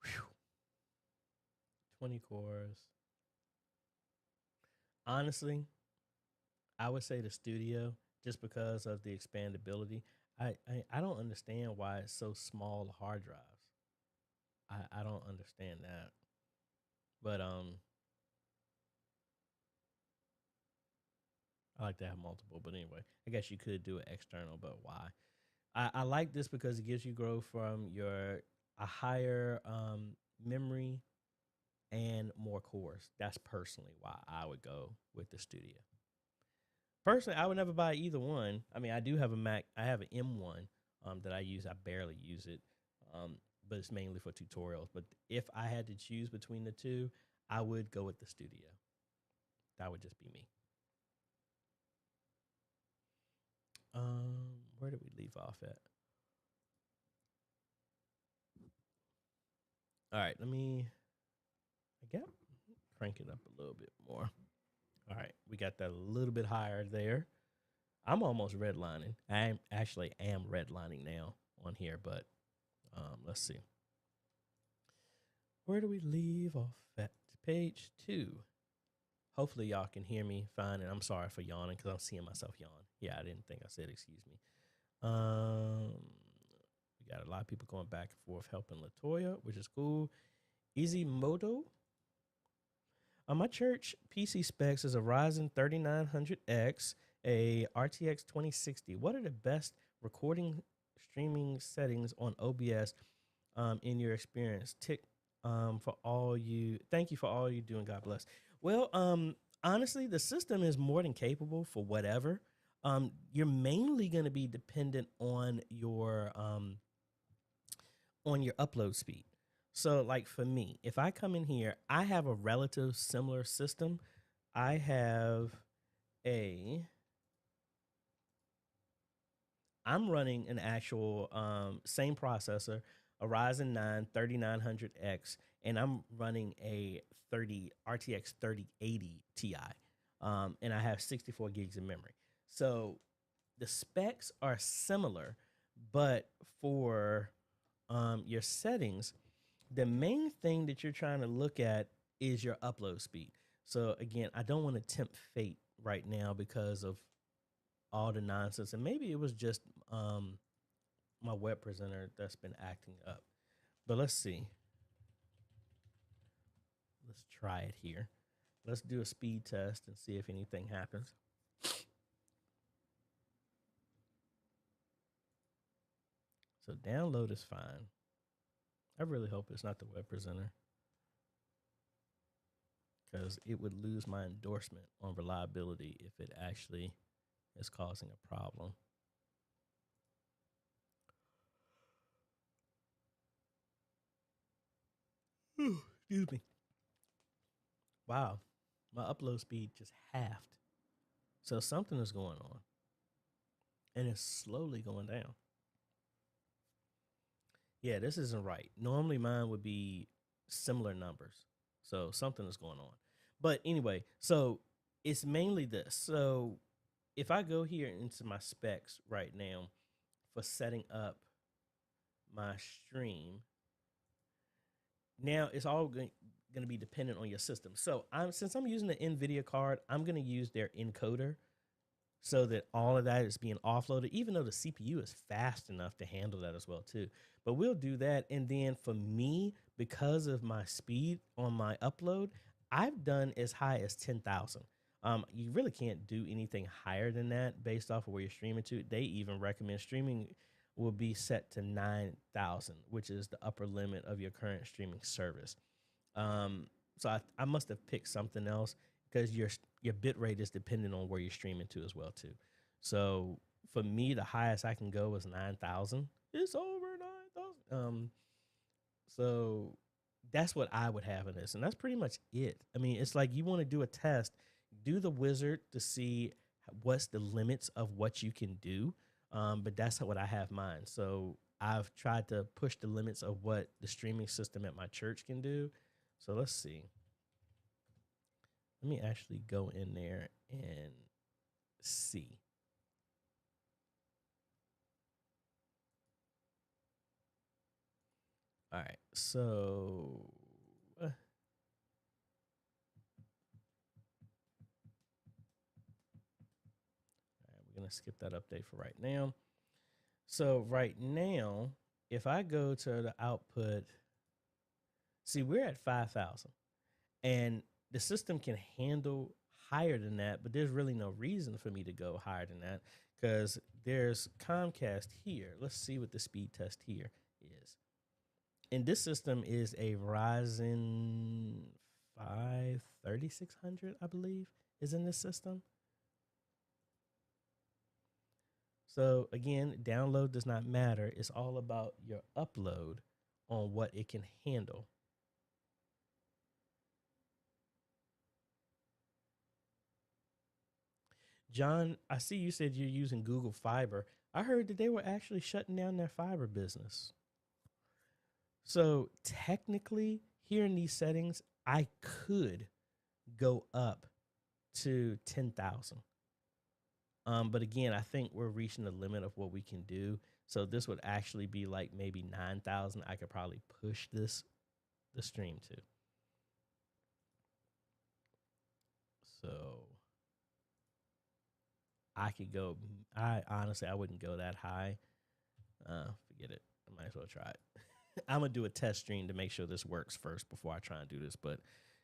Whew. 20 cores. Honestly, I would say the Studio just because of the expandability. I don't understand why it's so small hard drives. I don't understand that. But I like to have multiple. But anyway, I guess you could do it external, but why? I like this because it gives you growth from a higher memory and more cores. That's personally why I would go with the Studio. Personally, I would never buy either one. I mean, I do have a Mac. I have an M1 that I use. I barely use it, but it's mainly for tutorials. But if I had to choose between the two, I would go with the Studio. That would just be me. Where did we leave off at? All right, crank it up a little bit more. All right, we got that a little bit higher there. I'm almost redlining. I actually am redlining now on here, but let's see. Where do we leave off at? Page 2. Hopefully y'all can hear me fine, and I'm sorry for yawning because I'm seeing myself yawn. Yeah, I didn't think I said excuse me. We got a lot of people going back and forth helping Latoya, which is cool. Easy Moto. My church PC specs is a Ryzen 3900X, a RTX 2060. What are the best recording streaming settings on OBS in your experience? Thank you for all you do, and God bless. Well, honestly, the system is more than capable for whatever. You're mainly going to be dependent on your upload speed. So, like for me, if I come in here, I have a relative similar system. I have I'm running an actual same processor, a Ryzen 9 3900X, and I'm running a RTX 3080 Ti, and I have 64 gigs of memory. So the specs are similar, but for your settings, the main thing that you're trying to look at is your upload speed. So again, I don't want to tempt fate right now because of all the nonsense, and maybe it was just my web presenter that's been acting up. But let's see. Let's try it here. Let's do a speed test and see if anything happens. So download is fine. I really hope it's not the web presenter, because it would lose my endorsement on reliability if it actually is causing a problem. Excuse me. Wow, my upload speed just halved. So something is going on, and it's slowly going down. Yeah, this isn't right. Normally mine would be similar numbers. So something is going on. But anyway, so it's mainly this. So if I go here into my specs right now for setting up my stream, now it's all going to be dependent on your system. So since I'm using the NVIDIA card, I'm going to use their encoder so that all of that is being offloaded, even though the CPU is fast enough to handle that as well too. But we'll do that. And then for me, because of my speed on my upload, I've done as high as 10,000. You really can't do anything higher than that based off of where you're streaming to. They even recommend streaming will be set to 9,000, which is the upper limit of your current streaming service. So I must have picked something else because your bit rate is dependent on where you're streaming to as well too. So for me, the highest I can go is 9,000. It's over 9,000. So that's what I would have in this, and that's pretty much it. I mean, it's like you want to do a test, do the wizard to see what's the limits of what you can do. But that's what I have mine. So I've tried to push the limits of what the streaming system at my church can do. So let's see. Let me actually go in there and see. All right, so all right, we're gonna skip that update for right now. So right now, if I go to the output, see, we're at 5,000, and the system can handle higher than that, but there's really no reason for me to go higher than that because there's Comcast here. Let's see what the speed test here is. And this system is a Ryzen 5 3600, I believe, is in this system. So again, download does not matter. It's all about your upload on what it can handle. John, I see you said you're using Google Fiber. I heard that they were actually shutting down their fiber business. So technically, here in these settings, I could go up to 10,000. But again, I think we're reaching the limit of what we can do. So this would actually be like maybe 9,000. I could probably push the stream to. So I could go. I honestly, I wouldn't go that high. Forget it. I might as well try it. I'm gonna do a test stream to make sure this works first before I try and do this. But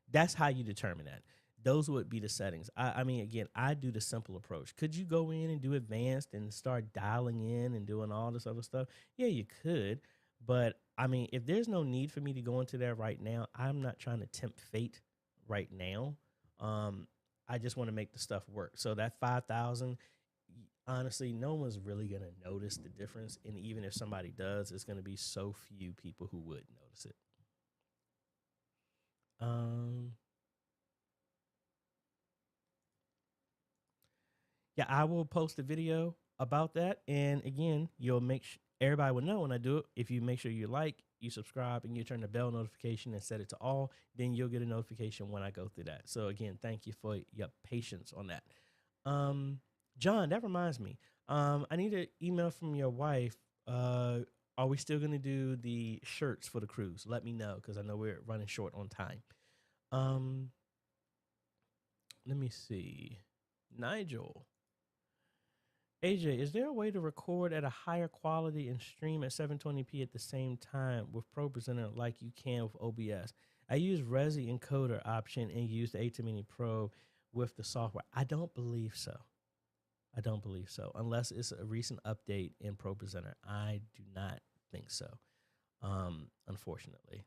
that's how you determine that. Those would be the settings. I mean, again, I do the simple approach. Could you go in and do advanced and start dialing in and doing all this other stuff? Yeah, you could. But I mean, if there's no need for me to go into there right now, I'm not trying to tempt fate right now. I just want to make the stuff work. So that 5,000, honestly, no one's really going to notice the difference. And even if somebody does, it's going to be so few people who would notice it. Yeah, I will post a video about that. And again, you'll everybody will know when I do it. If you make sure you like, you subscribe, and you turn the bell notification and set it to all, then you'll get a notification when I go through that. So again, thank you for your patience on that. John, that reminds me. I need an email from your wife. Are we still going to do the shirts for the cruise? Let me know because I know we're running short on time. Let me see. Nigel. AJ, is there a way to record at a higher quality and stream at 720p at the same time with ProPresenter like you can with OBS? I use Resi encoder option and use the AJayTheCEO Pro with the software. I don't believe so. I don't believe so. Unless it's a recent update in ProPresenter. I do not think so, unfortunately.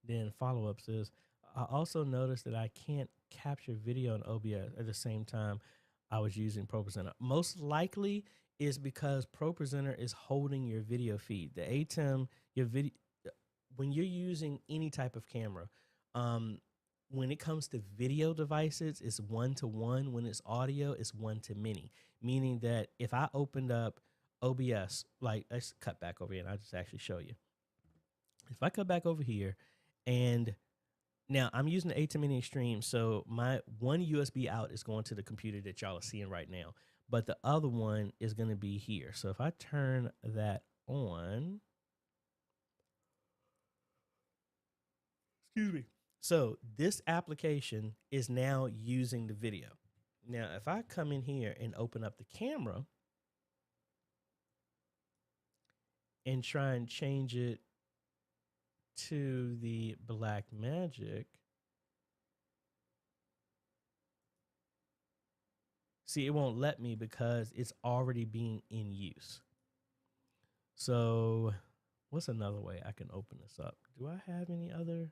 Then follow-up says, I also noticed that I can't capture video in OBS at the same time I was using ProPresenter. Most likely is because ProPresenter is holding your video feed. The ATEM, your video, when you're using any type of camera, when it comes to video devices, it's 1-to-1. When it's audio, it's 1-to-many. Meaning that if I opened up OBS, like let's cut back over here and I'll just actually show you. If I cut back over here and now I'm using the AJayTheCEO Extreme, so my one USB out is going to the computer that y'all are seeing right now, but the other one is going to be here. So if I turn that on, excuse me, So this application is now using the video. Now, if I come in here and open up the camera and try and change it to the Black Magic, see, it won't let me because it's already being in use. So what's another way I can open this up? Do I have any other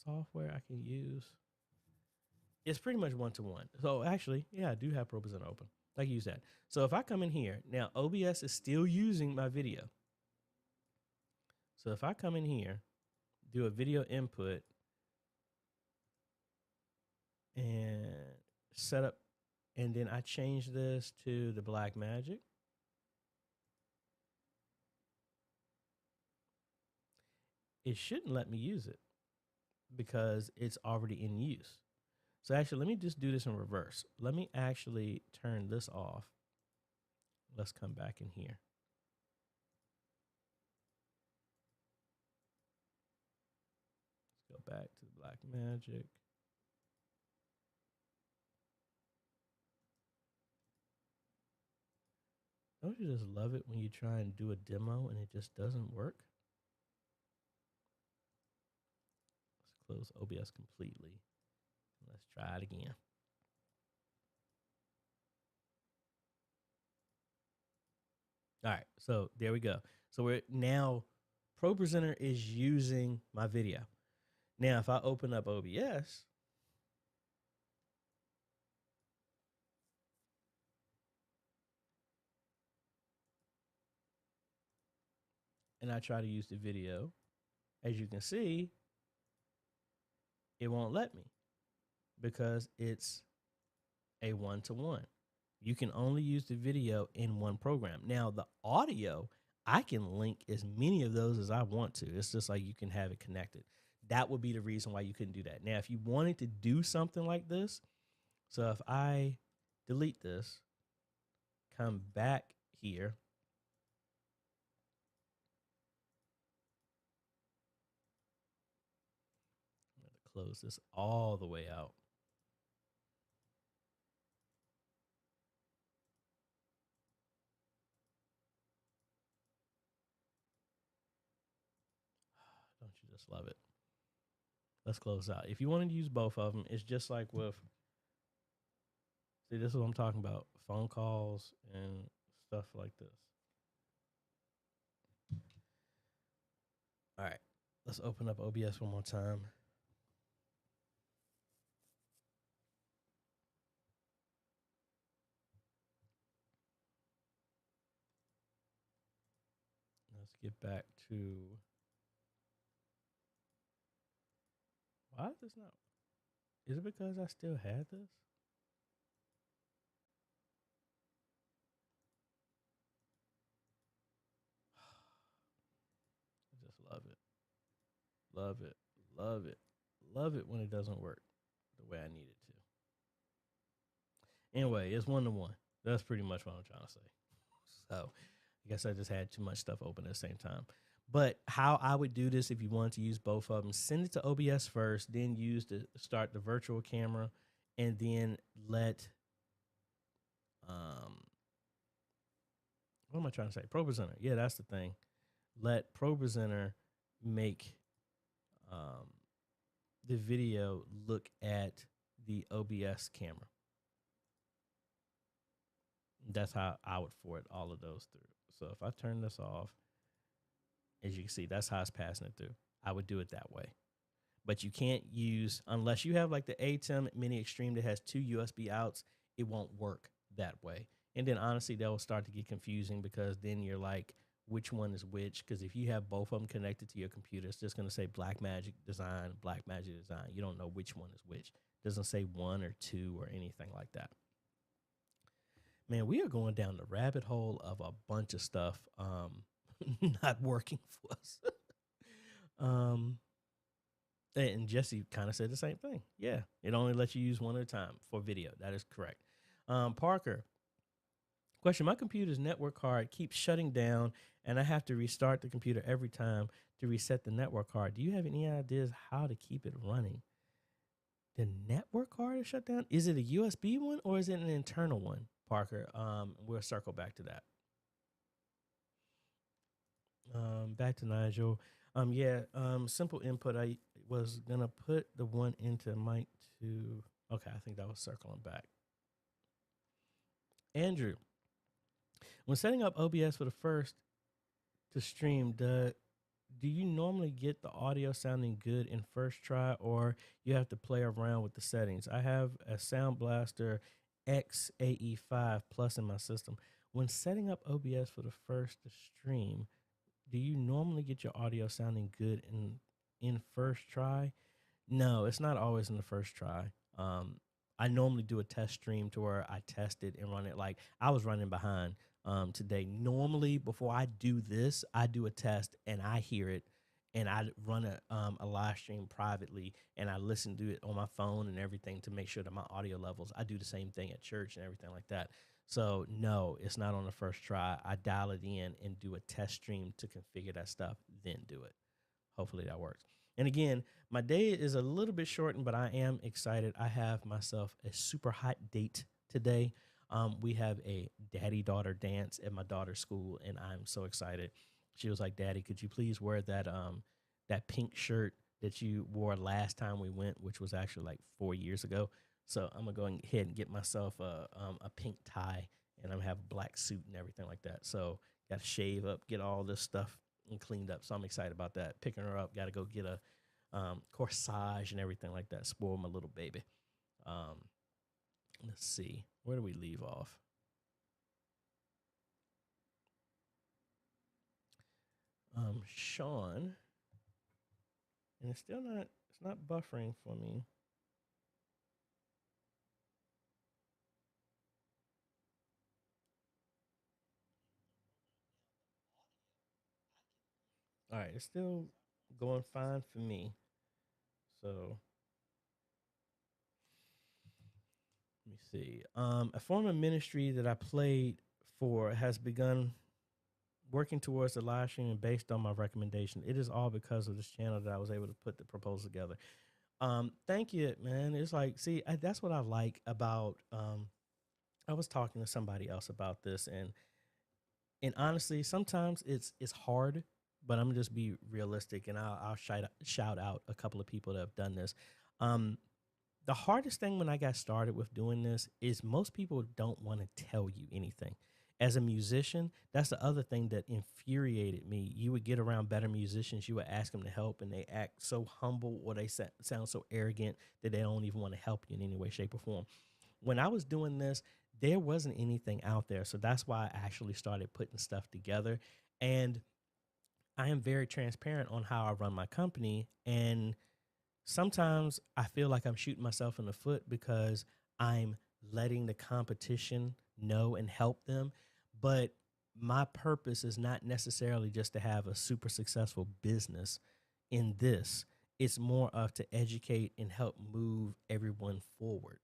software I can use? It's pretty much one-to-one. So actually, yeah, I do have ProPresenter open. I can use that. So if I come in here, now OBS is still using my video. So if I come in here, do a video input, and set up, and then I change this to the Black Magic. It shouldn't let me use it because it's already in use. So actually, let me just do this in reverse. Let me actually turn this off. Let's come back in here. Let's go back to the Black Magic. Don't you just love it when you try and do a demo and it just doesn't work? Let's close OBS completely. Let's try it again. All right, so there we go. So we're now, ProPresenter is using my video. Now, if I open up OBS, and I try to use the video, as you can see, it won't let me because it's a one-to-one. You can only use the video in one program. Now, the audio, I can link as many of those as I want to. It's just like you can have it connected. That would be the reason why you couldn't do that. Now, if you wanted to do something like this, so if I delete this, come back here, I'm going to close this all the way out. Don't you just love it? Let's close out. If you want to use both of them, it's just like with, see, this is what I'm talking about, phone calls and stuff like this. All right, let's open up OBS one more time. Let's get back to, why is this not, is it because I still had this? I just love it. Love it. Love it. Love it when it doesn't work the way I need it to. Anyway, it's one-to-one. That's pretty much what I'm trying to say. So I guess I just had too much stuff open at the same time. But how I would do this if you wanted to use both of them, send it to OBS first, then use to start the virtual camera, and then let, what am I trying to say? ProPresenter. Yeah, that's the thing. Let ProPresenter make the video look at the OBS camera. That's how I would forward all of those through. So if I turn this off, as you can see, that's how it's passing it through. I would do it that way. But you can't use, unless you have like the ATEM Mini Extreme that has 2 USB outs, it won't work that way. And then honestly, that will start to get confusing because then you're like, which one is which? Because if you have both of them connected to your computer, it's just going to say Blackmagic Design, Blackmagic Design. You don't know which one is which. It doesn't say 1 or 2 or anything like that. Man, we are going down the rabbit hole of a bunch of stuff not working for us. And Jesse kind of said the same thing. Yeah, it only lets you use one at a time for video. That is correct. Parker Question: my computer's network card keeps shutting down, and I have to restart the computer every time to reset the network card. Do you have any ideas how to keep it running? The network card is shut down. Is it a USB one or is it an internal one, Parker? We'll circle back to that. Back to Nigel. Yeah. Simple input. I was gonna put the one into mic to. Okay, I think that was circling back. Andrew, when setting up OBS for the first to stream, do you normally get the audio sounding good in first try, or you have to play around with the settings? I have a Sound Blaster XAE5 Plus in my system. When setting up OBS for the first to stream, do you normally get your audio sounding good in first try? No, it's not always in the first try. I normally do a test stream to where I test it and run it. Like I was running behind today. Normally, before I do this, I do a test and I hear it, and I run a live stream privately, and I listen to it on my phone and everything to make sure that my audio levels. I do the same thing at church and everything like that. So no, it's not on the first try. I dial it in and do a test stream to configure that stuff, then do it. Hopefully that works. And again, my day is a little bit shortened, but I am excited. I have myself a super hot date today. We have a daddy-daughter dance at my daughter's school, and I'm so excited. She was like, "Daddy, could you please wear that pink shirt that you wore last time we went, which was actually like 4 years ago?" So I'm gonna go ahead and get myself a pink tie, and I'm gonna have a black suit and everything like that. So got to shave up, get all this stuff and cleaned up. So I'm excited about that. Picking her up, got to go get a corsage and everything like that. Spoil my little baby. Let's see. Where do we leave off? Sean. And it's not buffering for me. All right. It's still going fine for me. So let me see. A former ministry that I played for has begun working towards the live streaming based on my recommendation. It is all because of this channel that I was able to put the proposal together. Thank you, man. It's like, see, that's what I like about. I was talking to somebody else about this, and honestly, sometimes it's hard, but I'm gonna just be realistic, and I'll shout out a couple of people that have done this. The hardest thing when I got started with doing this is most people don't want to tell you anything. As a musician, that's the other thing that infuriated me. You would get around better musicians, you would ask them to help, and they act so humble, or they sound so arrogant that they don't even want to help you in any way, shape, or form. When I was doing this, there wasn't anything out there. So that's why I actually started putting stuff together. And I am very transparent on how I run my company. And sometimes I feel like I'm shooting myself in the foot because I'm letting the competition know and help them. But my purpose is not necessarily just to have a super successful business in this. It's more of to educate and help move everyone forward.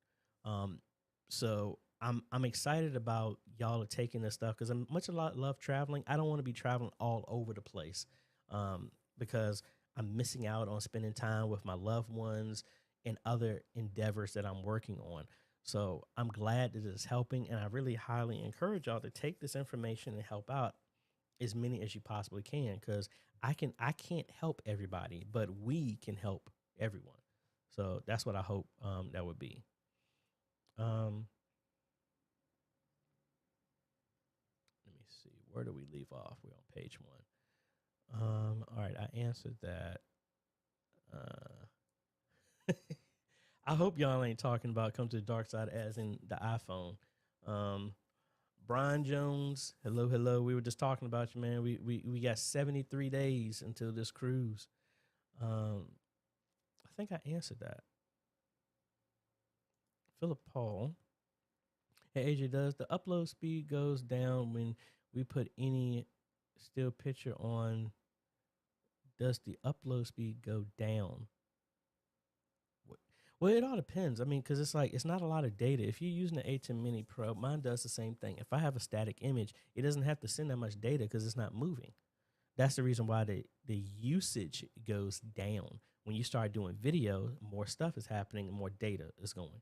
Um, so I'm excited about y'all are taking this stuff because I'm much a lot love traveling. I don't want to be traveling all over the place because I'm missing out on spending time with my loved ones and other endeavors that I'm working on. So I'm glad that it's helping, and I really highly encourage y'all to take this information and help out as many as you possibly can, because I can't help everybody, but we can help everyone. So that's what I hope that would be. Um, let me see. Where do we leave off? We're on page 1. All right, I answered that. I hope y'all ain't talking about come to the dark side as in the iPhone. Brian Jones, hello, hello. We were just talking about you, man. We got 73 days until this cruise. I think I answered that. Philip Paul. Hey, AJ, does the upload speed goes down when we put any still picture on? Does the upload speed go down? Well, it all depends. I mean, because it's like it's not a lot of data. If you're using the A10 Mini Pro, mine does the same thing. If I have a static image, it doesn't have to send that much data because it's not moving. That's the reason why the usage goes down. When you start doing video, more stuff is happening and more data is going.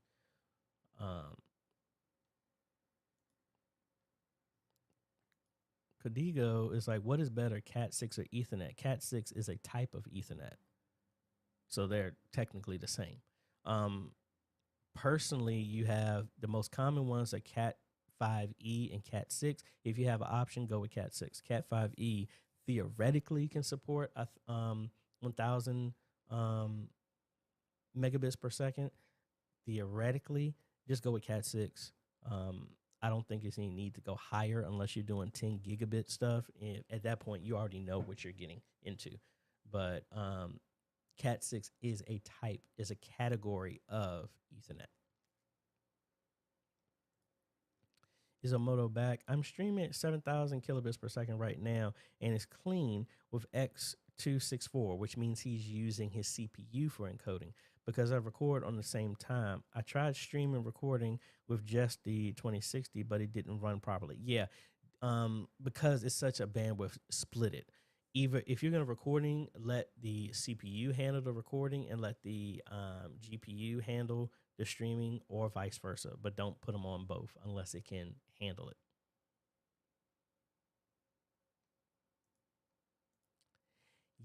Codigo is like, what is better, Cat 6 or Ethernet? Cat 6 is a type of Ethernet. So they're technically the same. Personally, you have the most common ones are Cat 5e and Cat 6. If you have an option, go with Cat 6. Cat 5e theoretically can support 1,000 megabits per second. Theoretically, just go with Cat 6. I don't think there's any need to go higher unless you're doing 10 gigabit stuff. And at that point, you already know what you're getting into. But Cat 6 is a type, is a category of Ethernet. Is a Moto back? I'm streaming at 7,000 kilobits per second right now, and it's clean with X264, which means he's using his CPU for encoding. Because I record on the same time, I tried streaming recording with just the 2060, but it didn't run properly. Yeah, because it's such a bandwidth, split it. Either if you're going to recording, let the CPU handle the recording and let the GPU handle the streaming, or vice versa. But don't put them on both unless it can handle it.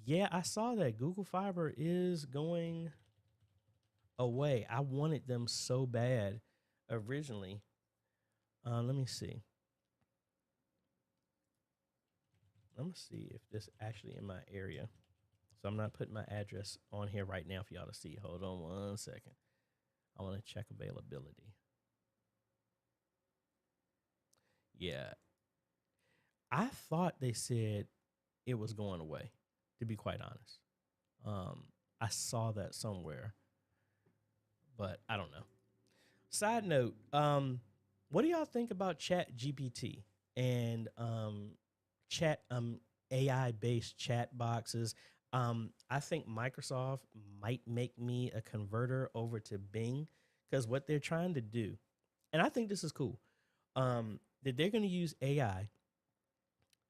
Yeah, I saw that Google Fiber is going away. I wanted them so bad originally. Let me see. I'm going to see if this actually in my area. So I'm not putting my address on here right now for y'all to see. Hold on one second. I want to check availability. Yeah. I thought they said it was going away, to be quite honest. I saw that somewhere, but I don't know. Side note, what do y'all think about Chat GPT and chat AI based chat boxes? I think Microsoft might make me a converter over to Bing, because what they're trying to do, and I think this is cool, that they're going to use AI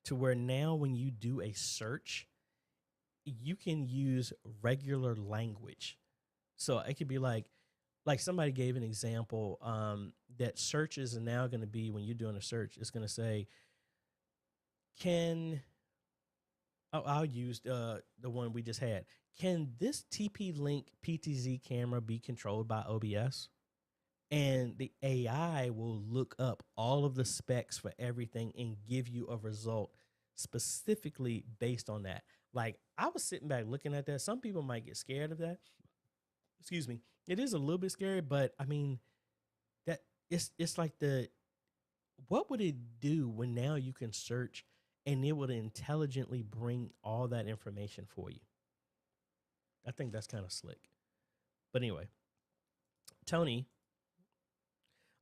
to where now when you do a search, you can use regular language. So it could be like somebody gave an example, that searches are now going to be, when you're doing a search, it's going to say, I'll use the one we just had. Can this TP-Link PTZ camera be controlled by OBS? And the AI will look up all of the specs for everything and give you a result specifically based on that. Like, I was sitting back looking at that. Some people might get scared of that. Excuse me. It is a little bit scary, but I mean, that it's like what would it do when now you can search and it would intelligently bring all that information for you? I think that's kind of slick. But anyway, Tony,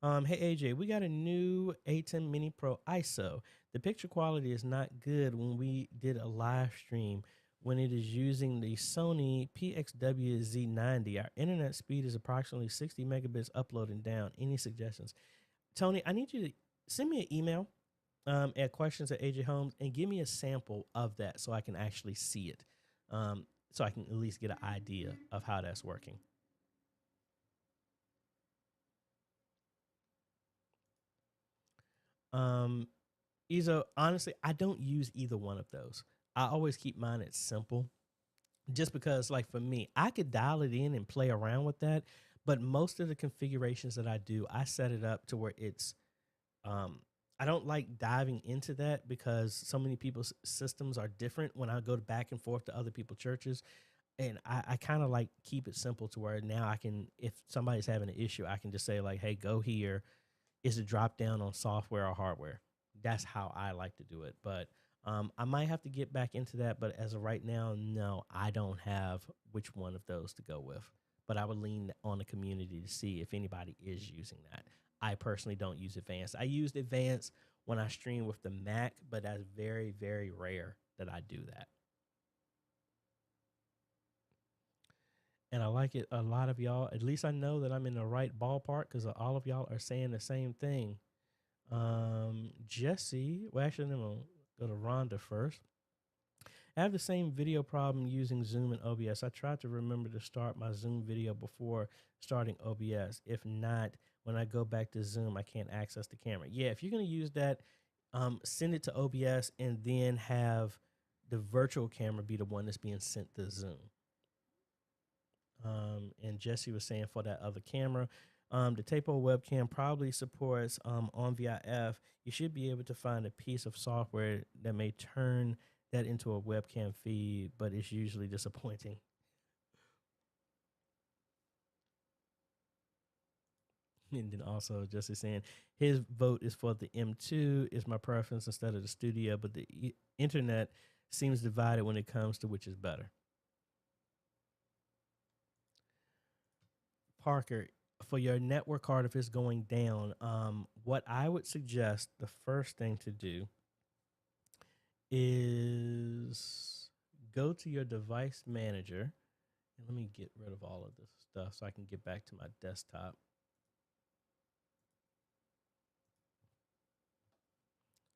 hey AJ, we got a new A10 Mini Pro ISO. The picture quality is not good when we did a live stream when it is using the Sony PXW-Z90. Our internet speed is approximately 60 megabits uploading down. Any suggestions? Tony, I need you to send me an email at questions@AJHomes and give me a sample of that so I can actually see it, so I can at least get an idea of how that's working. Izo, honestly, I don't use either one of those. I always keep mine at simple, just because, like, for me, I could dial it in and play around with that, but most of the configurations that I do, I set it up to where it's, I don't like diving into that because so many people's systems are different when I go back and forth to other people's churches. And I kind of like keep it simple to where now I can, if somebody's having an issue, I can just say like, hey, go here. Is it drop down on software or hardware? That's how I like to do it. But I might have to get back into that. But as of right now, no, I don't have which one of those to go with. But I would lean on the community to see if anybody is using that. I personally don't use Advanced. I used Advanced when I stream with the Mac, but that's very, very rare that I do that. And I like it. A lot of y'all, at least I know that I'm in the right ballpark because all of y'all are saying the same thing. Jesse, well, actually, I'm going to go to Rhonda first. I have the same video problem using Zoom and OBS. I tried to remember to start my Zoom video before starting OBS. If not, when I go back to Zoom, I can't access the camera. Yeah, if you're going to use that, send it to OBS and then have the virtual camera be the one that's being sent to Zoom. And Jesse was saying for that other camera, the Tapo webcam probably supports on VIF. You should be able to find a piece of software that may turn that into a webcam feed, but it's usually disappointing. And then also Jesse saying his vote is for the M2 is my preference instead of the studio, but the internet seems divided when it comes to which is better. Parker, for your network card, if it's going down, what I would suggest the first thing to do is go to your device manager. And let me get rid of all of this stuff so I can get back to my desktop.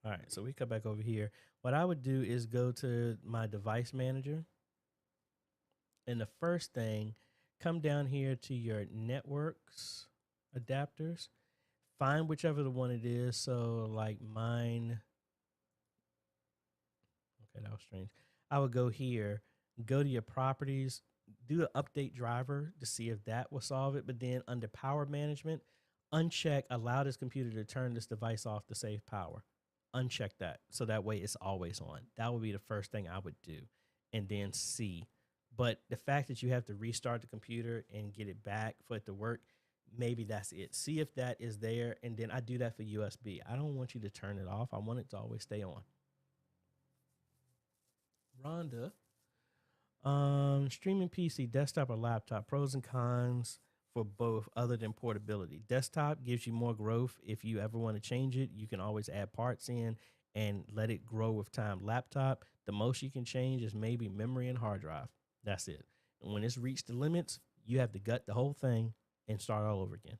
All right, so we come back over here. What I would do is go to my device manager. And the first thing, come down here to your networks adapters. Find whichever the one it is. So like mine. Okay, that was strange. I would go here, go to your properties, do an update driver to see if that will solve it. But then under power management, uncheck allow this computer to turn this device off to save power. Uncheck that. So that way it's always on. That would be the first thing I would do. And then see. But the fact that you have to restart the computer and get it back for it to work, maybe that's it. See if that is there. And then I do that for USB. I don't want you to turn it off. I want it to always stay on. Rhonda, streaming PC, desktop or laptop, pros and cons for both other than portability. Desktop gives you more growth. If you ever want to change it, you can always add parts in and let it grow with time. Laptop, the most you can change is maybe memory and hard drive. That's it. And when it's reached the limits, you have to gut the whole thing and start all over again.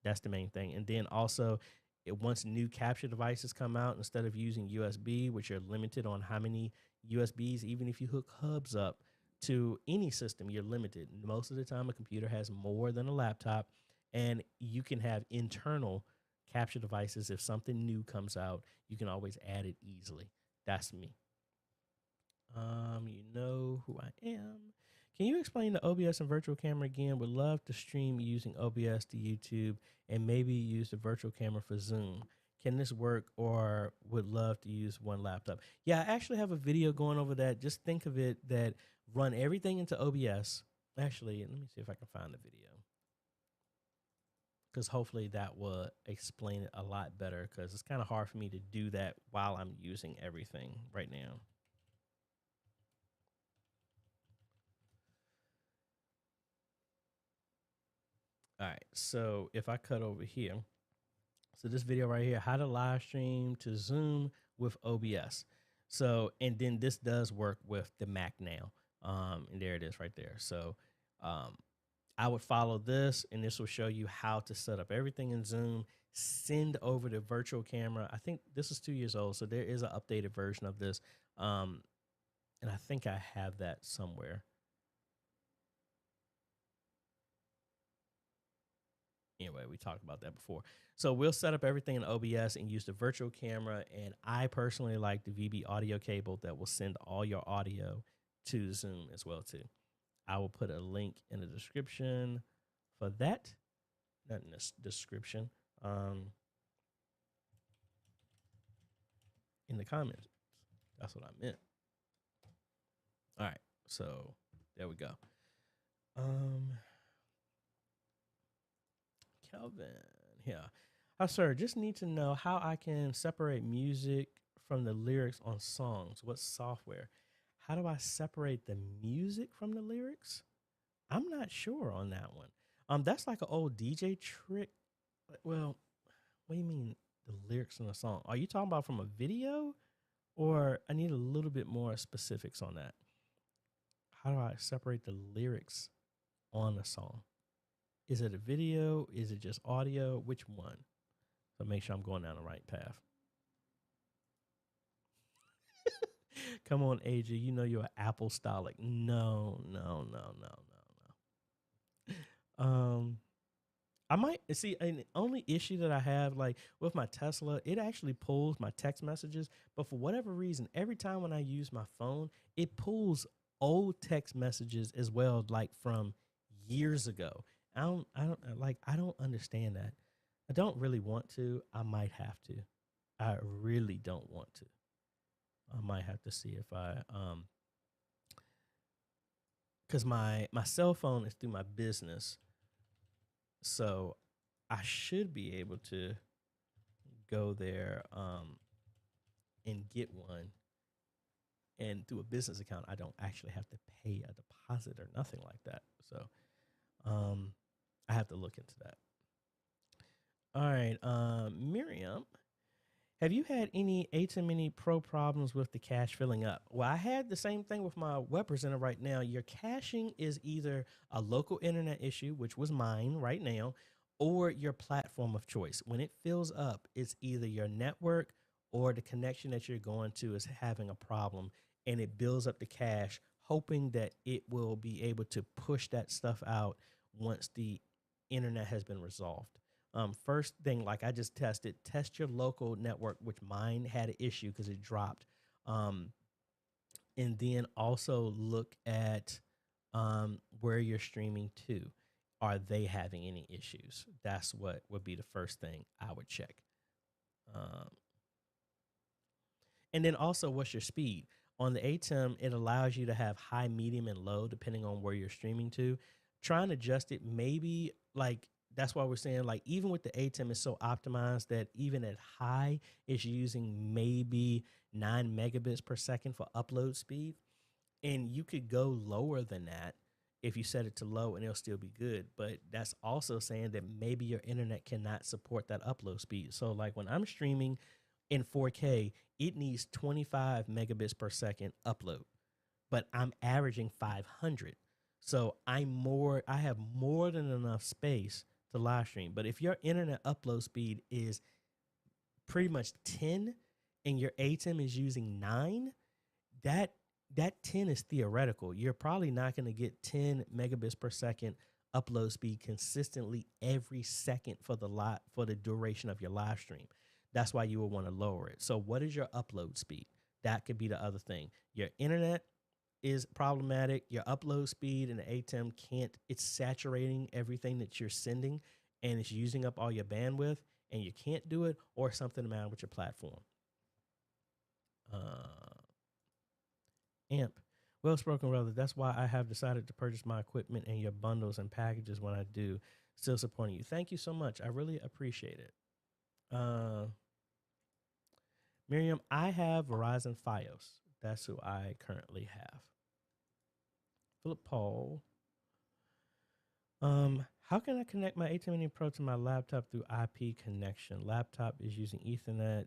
That's the main thing. And then also, once new capture devices come out, instead of using USB, which are limited on how many USBs, even if you hook hubs up to any system, you're limited. Most of the time, a computer has more than a laptop, and you can have internal capture devices. If something new comes out, you can always add it easily. That's me. You know who I am. Can you explain the OBS and virtual camera again? Would love to stream using OBS to YouTube and maybe use the virtual camera for Zoom. Can this work, or would love to use one laptop? Yeah, I actually have a video going over that. Just think of it that run everything into OBS. Actually, let me see if I can find the video, because hopefully that will explain it a lot better, because it's kind of hard for me to do that while I'm using everything right now. All right, so if I cut over here, so this video right here, how to live stream to Zoom with OBS. So, and then this does work with the Mac now. And there it is right there. So I would follow this, and this will show you how to set up everything in Zoom, send over the virtual camera. I think this is 2 years old, so there is an updated version of this. And I think I have that somewhere. Anyway, we talked about that before. So we'll set up everything in OBS and use the virtual camera. And I personally like the VB audio cable that will send all your audio to Zoom as well too. I will put a link in the description for that. Not in the description. In the comments. That's what I meant. All right. So there we go. Kelvin, yeah. Hi, sir. Just need to know how I can separate music from the lyrics on songs. What software? How do I separate the music from the lyrics? I'm not sure on that one. That's like an old DJ trick. Well, what do you mean the lyrics in a song? Are you talking about from a video, or I need a little bit more specifics on that? How do I separate the lyrics on a song? Is it a video? Is it just audio? Which one? So make sure I'm going down the right path. Come on, AJ. You know you're an Apple style. No. I might see an only issue that I have with my Tesla, it actually pulls my text messages, but for whatever reason, every time when I use my phone, it pulls old text messages as well, from years ago. I don't understand that. I don't really want to. I might have to. I really don't want to. I might have to see if I because my cell phone is through my business, so I should be able to go there and get one. And through a business account, I don't actually have to pay a deposit or nothing like that. So I have to look into that. All right, Miriam, have you had any ATEM Mini Pro problems with the cache filling up? Well, I had the same thing with my web presenter right now. Your caching is either a local internet issue, which was mine right now, or your platform of choice. When it fills up, it's either your network or the connection that you're going to is having a problem, and it builds up the cache, hoping that it will be able to push that stuff out once the internet has been resolved. First thing, I just tested, test your local network, which mine had an issue because it dropped. And then also look at where you're streaming to. Are they having any issues? That's what would be the first thing I would check. And then also, what's your speed? On the ATEM, it allows you to have high, medium, and low depending on where you're streaming to. Try and adjust it maybe that's why we're saying even with the ATEM, it's so optimized that even at high, it's using maybe 9 megabits per second for upload speed. And you could go lower than that if you set it to low and it'll still be good. But that's also saying that maybe your internet cannot support that upload speed. So when I'm streaming in 4K, it needs 25 megabits per second upload, but I'm averaging 500. So I have more than enough space to live stream. But if your internet upload speed is pretty much 10 and your ATEM is using 9, that 10 is theoretical. You're probably not going to get 10 megabits per second upload speed consistently every second for the duration of your live stream. That's why you would want to lower it. So what is your upload speed? That could be the other thing. Your internet is problematic. Your upload speed and the ATEM it's saturating everything that you're sending and it's using up all your bandwidth and you can't do it, or something the matter with your platform. AMP. Well spoken, brother. That's why I have decided to purchase my equipment and your bundles and packages when I do. Still supporting you. Thank you so much. I really appreciate it. Miriam, I have Verizon Fios. That's who I currently have. Philip Paul. How can I connect my ATEM Mini Pro to my laptop through IP connection? Laptop is using Ethernet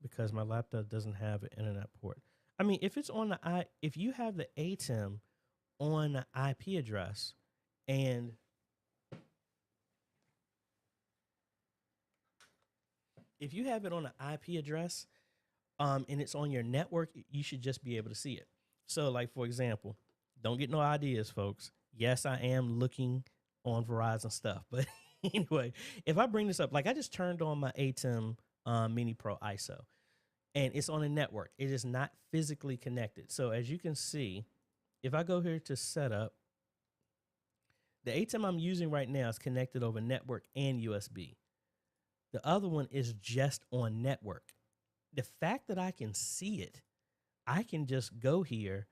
because my laptop doesn't have an internet port. I mean, if it's on if you have the ATEM on the IP address and if you have it on an IP address and it's on your network, you should just be able to see it. So for example, don't get no ideas, folks. Yes, I am looking on Verizon stuff. But anyway, if I bring this up, I just turned on my ATEM Mini Pro ISO and it's on a network. It is not physically connected. So as you can see, if I go here to setup, the ATEM I'm using right now is connected over network and USB. The other one is just on network. The fact that I can see it, I can just go here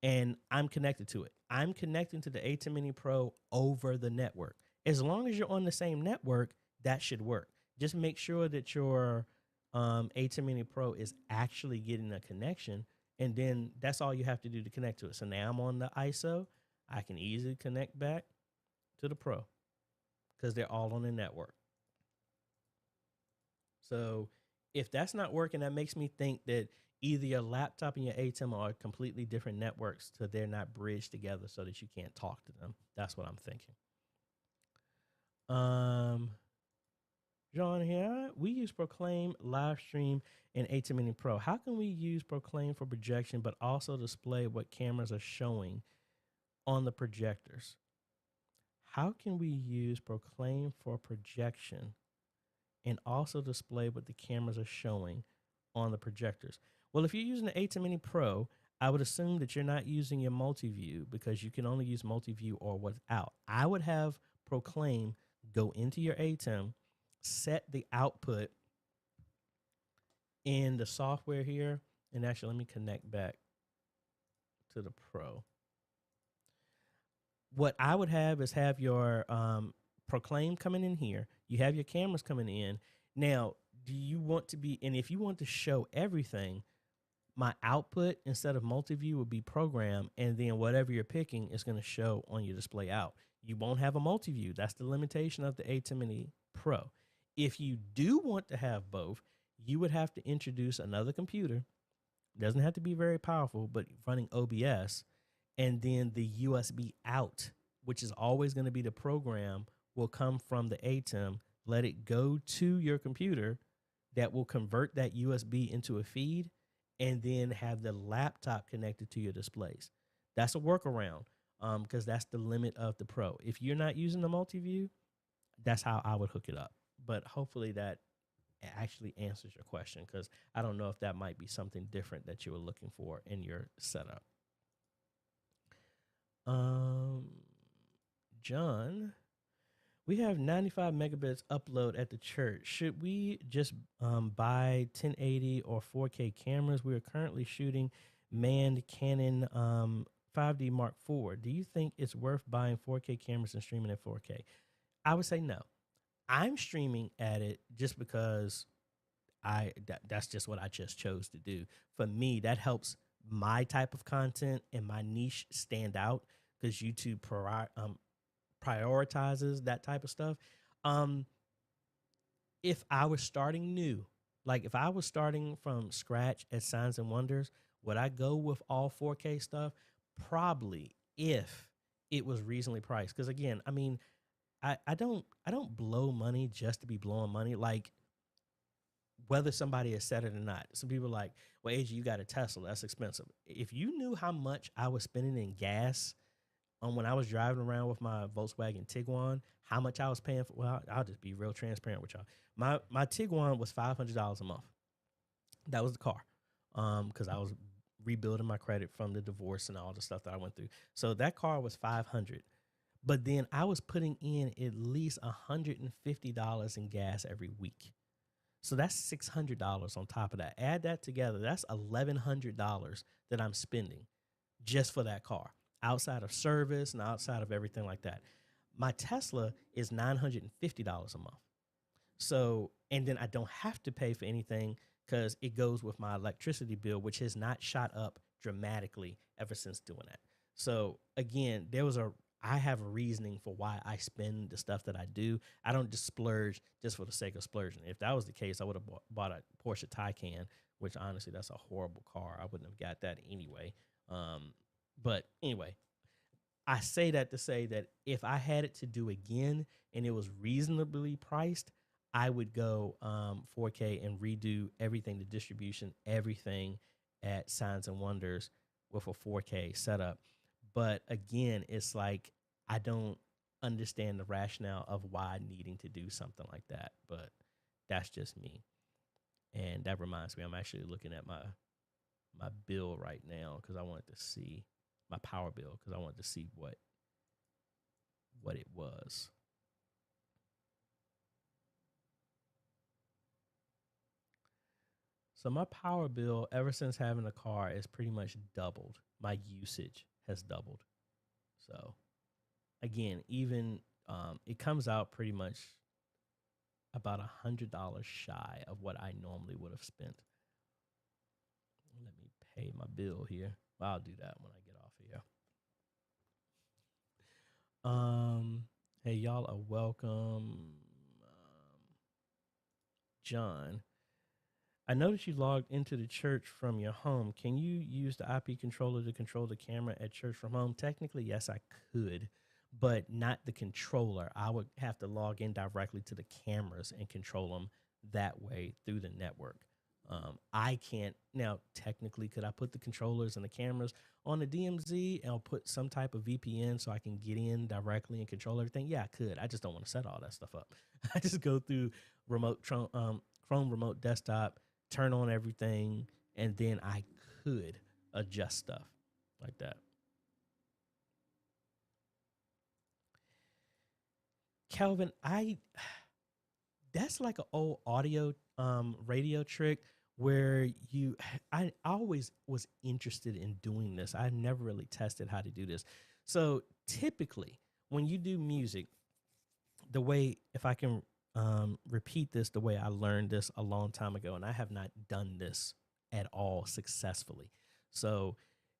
and I'm connected to it. I'm connecting to the ATEM Mini Pro over the network. As long as you're on the same network, that should work. Just make sure that your ATEM Mini Pro is actually getting a connection, and then that's all you have to do to connect to it. So now I'm on the ISO. I can easily connect back to the Pro because they're all on the network. So if that's not working, that makes me think that Either your laptop and your ATEM are completely different networks, so they're not bridged together so that you can't talk to them. That's what I'm thinking. John here, we use Proclaim, Livestream, and ATEM Mini Pro. How can we use Proclaim for projection but also display what cameras are showing on the projectors? How can we use Proclaim for projection and also display what the cameras are showing on the projectors? Well, if you're using the ATEM Mini Pro, I would assume that you're not using your multi-view because you can only use multi-view or what's out. I would have Proclaim go into your ATEM, set the output in the software here, and actually let me connect back to the Pro. What I would have is have your Proclaim coming in here. You have your cameras coming in. Now, do you want to be, and if you want to show everything, my output instead of multi-view would be program, and then whatever you're picking is going to show on your display out. You won't have a multi-view. That's the limitation of the ATEM Mini Pro. If you do want to have both, you would have to introduce another computer. It doesn't have to be very powerful, but running OBS, and then the USB out, which is always going to be the program, will come from the ATEM. Let it go to your computer that will convert that USB into a feed, and then have the laptop connected to your displays. That's a workaround because that's the limit of the Pro. If you're not using the multi-view, that's how I would hook it up. But hopefully that actually answers your question, because I don't know if that might be something different that you were looking for in your setup. John, we have 95 megabits upload at the church. Should we just buy 1080 or 4K cameras? We are currently shooting manned Canon 5D Mark IV. Do you think it's worth buying 4K cameras and streaming at 4K? I would say no. I'm streaming at it just because that's just what I just chose to do. For me, that helps my type of content and my niche stand out because YouTube prioritizes that type of stuff. If I was starting new, like if I was starting from scratch at Signs and Wonders, would I go with all 4K stuff? Probably, if it was reasonably priced. Because again, I mean, I don't blow money just to be blowing money. Like, whether somebody has said it or not, some people are like, well, AJ, you got a Tesla, that's expensive. If you knew how much I was spending in gas when I was driving around with my Volkswagen Tiguan, how much I was paying for, well, I'll just be real transparent with y'all. My Tiguan was $500 a month. That was the car, because I was rebuilding my credit from the divorce and all the stuff that I went through. So that car was $500. But then I was putting in at least $150 in gas every week. So that's $600 on top of that. Add that together. That's $1,100 that I'm spending just for that car, outside of service and outside of everything like that. My Tesla is $950 a month. So, and then I don't have to pay for anything because it goes with my electricity bill, which has not shot up dramatically ever since doing that. So again, I have a reasoning for why I spend the stuff that I do. I don't just splurge just for the sake of splurging. If that was the case, I would have bought a Porsche Taycan, which honestly, that's a horrible car. I wouldn't have got that anyway. But anyway, I say that to say that if I had it to do again and it was reasonably priced, I would go 4K and redo everything, the distribution, everything at Signs and Wonders with a 4K setup. But again, it's like I don't understand the rationale of why needing to do something like that. But that's just me. And that reminds me, I'm actually looking at my bill right now because I wanted to see my power bill because I wanted to see what it was. So my power bill, ever since having a car, is pretty much doubled. My usage has doubled. So again, even it comes out pretty much about $100 shy of what I normally would have spent. Let me pay my bill here. Well, I'll do that when I get off of here. Hey, y'all are welcome. John, I noticed you logged into the church from your home. Can you use the IP controller to control the camera at church from home? Technically, yes, I could, but not the controller. I would have to log in directly to the cameras and control them that way through the network. I can't now. Technically, could I put the controllers and the cameras on the DMZ and I'll put some type of VPN so I can get in directly and control everything? Yeah, I could. I just don't want to set all that stuff up. I just go through Chrome Remote Desktop, turn on everything, and then I could adjust stuff like that. Kelvin, that's like an old audio radio trick where I always was interested in doing this. I never really tested how to do this. So typically when you do music, the way, if I can repeat this, the way I learned this a long time ago, and I have not done this at all successfully. So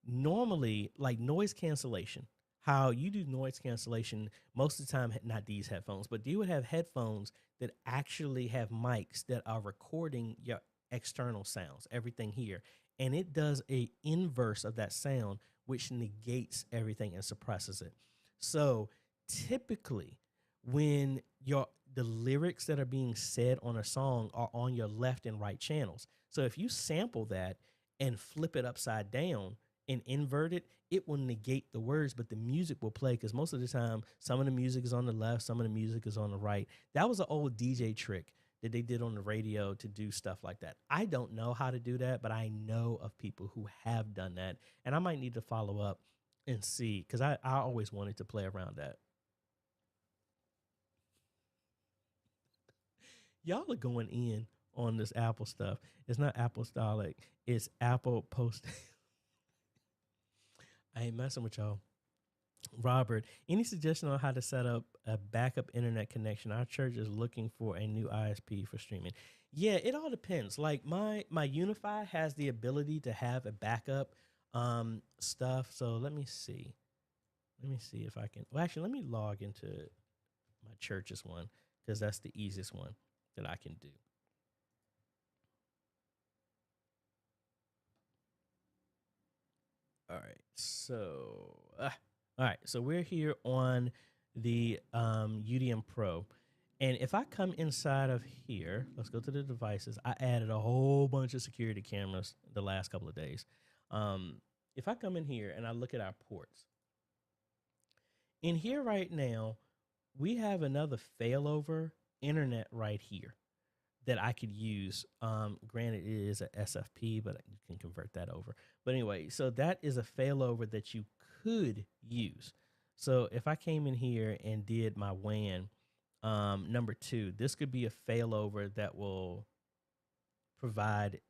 normally, like noise cancellation, how you do noise cancellation most of the time, not these headphones, but you would have headphones that actually have mics that are recording your external sounds, everything here. And it does a inverse of that sound, which negates everything and suppresses it. So typically when the lyrics that are being said on a song are on your left and right channels. So if you sample that and flip it upside down and invert it, it will negate the words, but the music will play, because most of the time, some of the music is on the left, some of the music is on the right. That was an old DJ trick that they did on the radio to do stuff like that. I don't know how to do that, but I know of people who have done that, and I might need to follow up and see, because I always wanted to play around that. Y'all are going in on this Apple stuff. It's not apostolic. It's Apple post. I ain't messing with y'all. Robert, any suggestion on how to set up a backup internet connection? Our church is looking for a new ISP for streaming. Yeah, it all depends. Like my Unify has the ability to have a backup stuff. So let me see. Let me see if I can. Well, actually, let me log into my church's one, because that's the easiest one that I can do. All right. So we're here on the UDM Pro. And if I come inside of here, let's go to the devices. I added a whole bunch of security cameras the last couple of days. If I come in here and I look at our ports, in here right now, we have another failover internet right here that I could use. Granted, it is a SFP, but you can convert that over. But anyway, so that is a failover that you could use. So if I came in here and did my WAN number 2, this could be a failover that will provide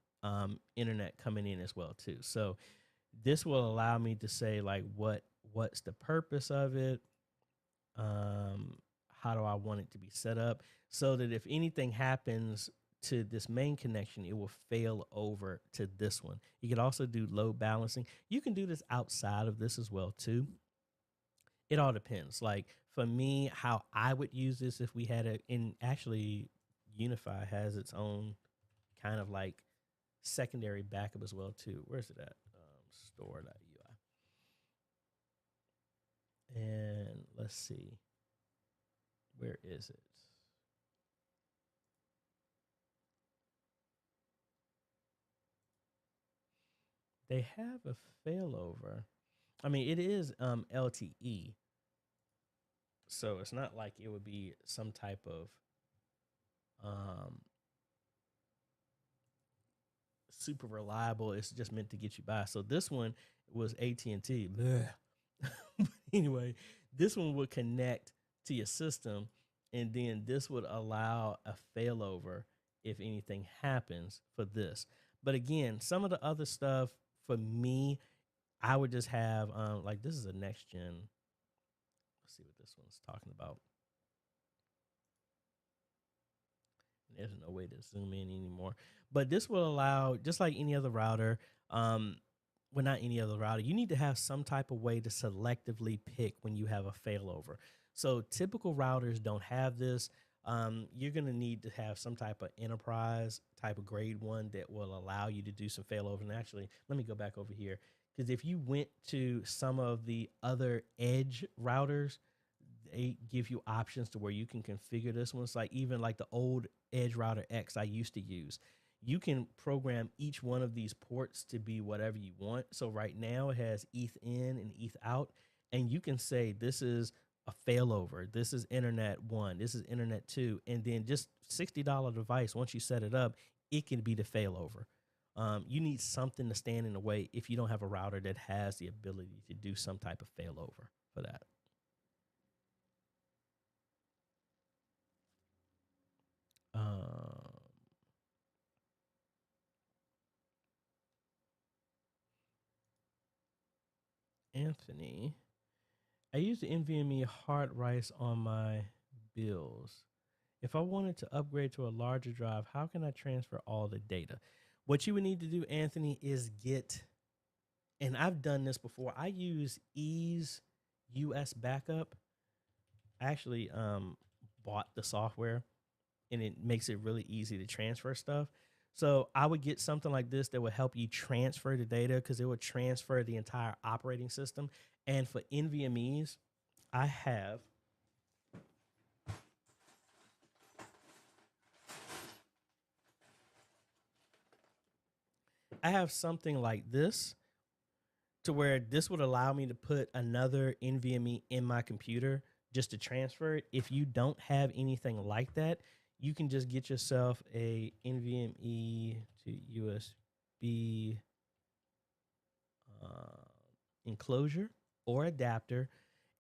internet coming in as well too. So this will allow me to say like what's the purpose of it, how do I want it to be set up, so that if anything happens to this main connection, it will fail over to this one. You can also do load balancing. You can do this outside of this as well too. It all depends. Like for me, how I would use this if we had actually Unify has its own kind of like secondary backup as well too. Where's it at? Store.ui. And let's see. Where is it? They have a failover. I mean, it is LTE. So it's not like it would be some type of super reliable. It's just meant to get you by. So this one was AT&T. Anyway, this one would connect to your system, and then this would allow a failover if anything happens for this. But again, some of the other stuff for me, I would just have like this is a next gen. Let's see what this one's talking about. There's no way to zoom in anymore. But this will allow, just like any other router, well, not any other router, you need to have some type of way to selectively pick when you have a failover. So typical routers don't have this. you're going to need to have some type of enterprise type of grade one that will allow you to do some failover. And actually, let me go back over here, because if you went to some of the other edge routers, they give you options to where you can configure this one. It's like even like the old Edge Router X I used to use. You can program each one of these ports to be whatever you want. So right now it has ETH in and ETH out, and you can say this is a failover, this is Internet 1, this is Internet 2, and then just $60 device. Once you set it up, it can be the failover. You need something to stand in the way if you don't have a router that has the ability to do some type of failover for that. Anthony, I use the NVMe hard rice on my bills. If I wanted to upgrade to a larger drive, how can I transfer all the data? What you would need to do, Anthony, is get, and I've done this before, I use Ease US Backup. I actually bought the software, and it makes it really easy to transfer stuff. So I would get something like this that would help you transfer the data, because it would transfer the entire operating system. And for NVMEs, I have something like this, to where this would allow me to put another NVMe in my computer just to transfer it. If you don't have anything like that, you can just get yourself a NVMe to USB enclosure or adapter,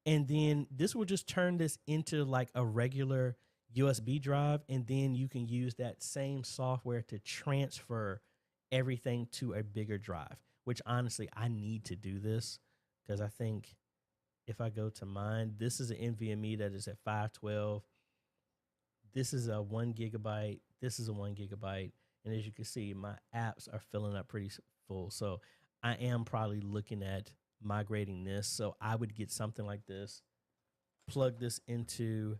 and then this will just turn this into like a regular USB drive, and then you can use that same software to transfer everything to a bigger drive, which honestly I need to do this, because I think if I go to mine, this is an NVMe that is at 512. This is a 1 gigabyte. This is a 1 gigabyte. And as you can see, my apps are filling up pretty full. So I am probably looking at migrating this. So I would get something like this, plug this into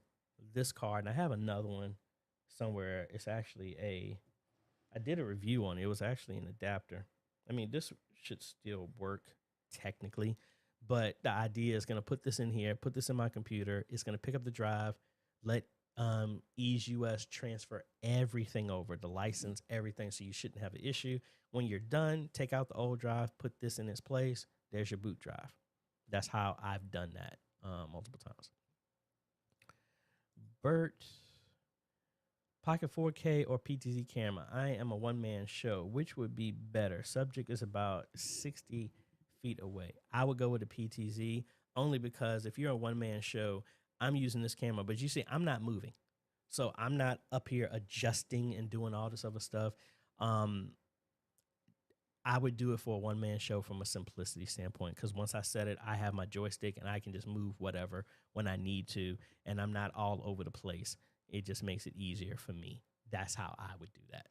this card. And I have another one somewhere. It's actually I did a review on it. It was actually an adapter. I mean, this should still work technically, but the idea is going to put this in here, put this in my computer. It's going to pick up the drive, let Ease US transfer everything over, the license, everything. So you shouldn't have an issue. When you're done, take out the old drive, put this in its place. There's your boot drive. That's how I've done that multiple times. Bert, Pocket 4K or PTZ camera? I am a one-man show. Which would be better? Subject is about 60 feet away. I would go with the PTZ, only because if you're a one-man show, I'm using this camera, but you see, I'm not moving. So I'm not up here adjusting and doing all this other stuff. I would do it for a one-man show from a simplicity standpoint, because once I set it, I have my joystick and I can just move whatever when I need to, and I'm not all over the place. It just makes it easier for me. That's how I would do that.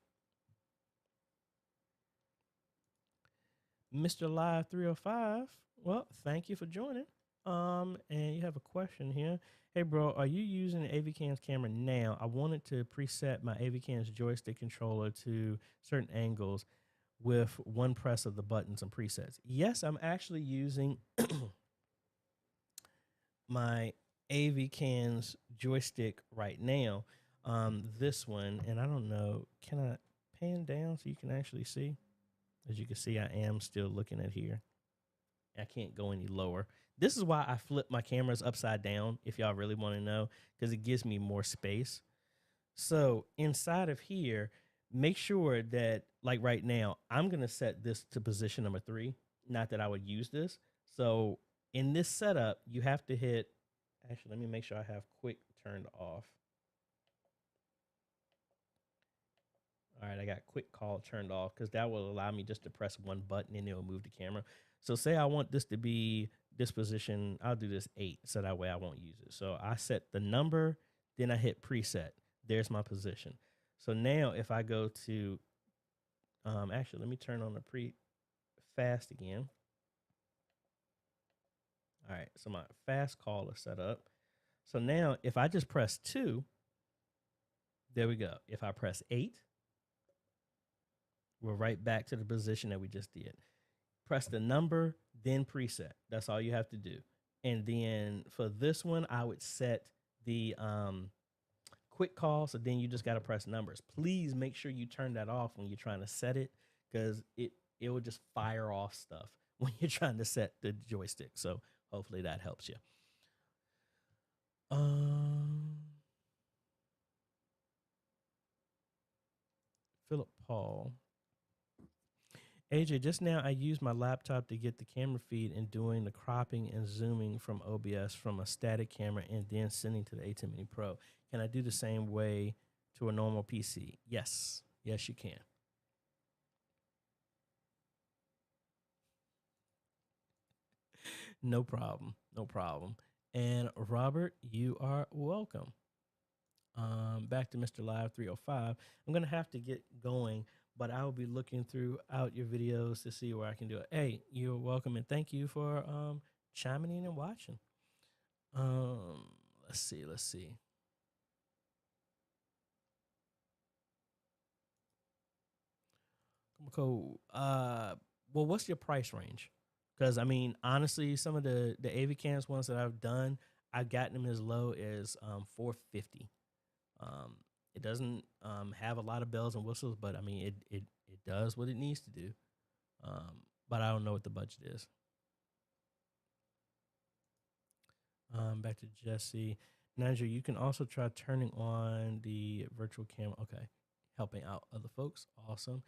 Mr. Live 305, well, thank you for joining. And you have a question here. Hey, bro, are you using the AVCam's camera now? I wanted to preset my AVCam's joystick controller to certain angles with one press of the buttons and presets. Yes, I'm actually using my AVCam's joystick right now. This one, and I don't know, can I pan down so you can actually see? As you can see, I am still looking at here. I can't go any lower. This is why I flip my cameras upside down, if y'all really want to know, because it gives me more space. So inside of here, make sure that, like right now, I'm going to set this to position number 3. Not that I would use this. So in this setup, you have to hit, actually, let me make sure I have quick turned off. All right, I got quick call turned off, because that will allow me just to press one button and it will move the camera. So say I want this to be this position, I'll do this 8, so that way I won't use it. So I set the number, then I hit preset. There's my position. So now if I go to, actually, let me turn on the fast again. All right, so my fast call is set up. So now if I just press 2, There we go. If I press 8, we're right back to the position that we just did. Press the number, then preset. That's all you have to do. And then for this one, I would set the quick call. So then you just got to press numbers. Please make sure you turn that off when you're trying to set it, because it will just fire off stuff when you're trying to set the joystick. So hopefully that helps you. Philip Paul. AJ, just now I used my laptop to get the camera feed and doing the cropping and zooming from OBS from a static camera and then sending to the A10 Mini Pro. Can I do the same way to a normal PC? Yes. Yes, you can. No problem. No problem. And Robert, you are welcome. Back to Mr. Live 305. I'm going to have to get going, but I will be looking throughout your videos to see where I can do it. Hey, you're welcome, and thank you for chiming in and watching. Let's see. Cool. Well, what's your price range? Because I mean, honestly, some of the AVCams ones that I've done, I've gotten them as low as $450. It doesn't have a lot of bells and whistles, but I mean, it does what it needs to do. But I don't know what the budget is. Back to Jesse. Niger, you can also try turning on the virtual camera. Okay. Helping out other folks. Awesome.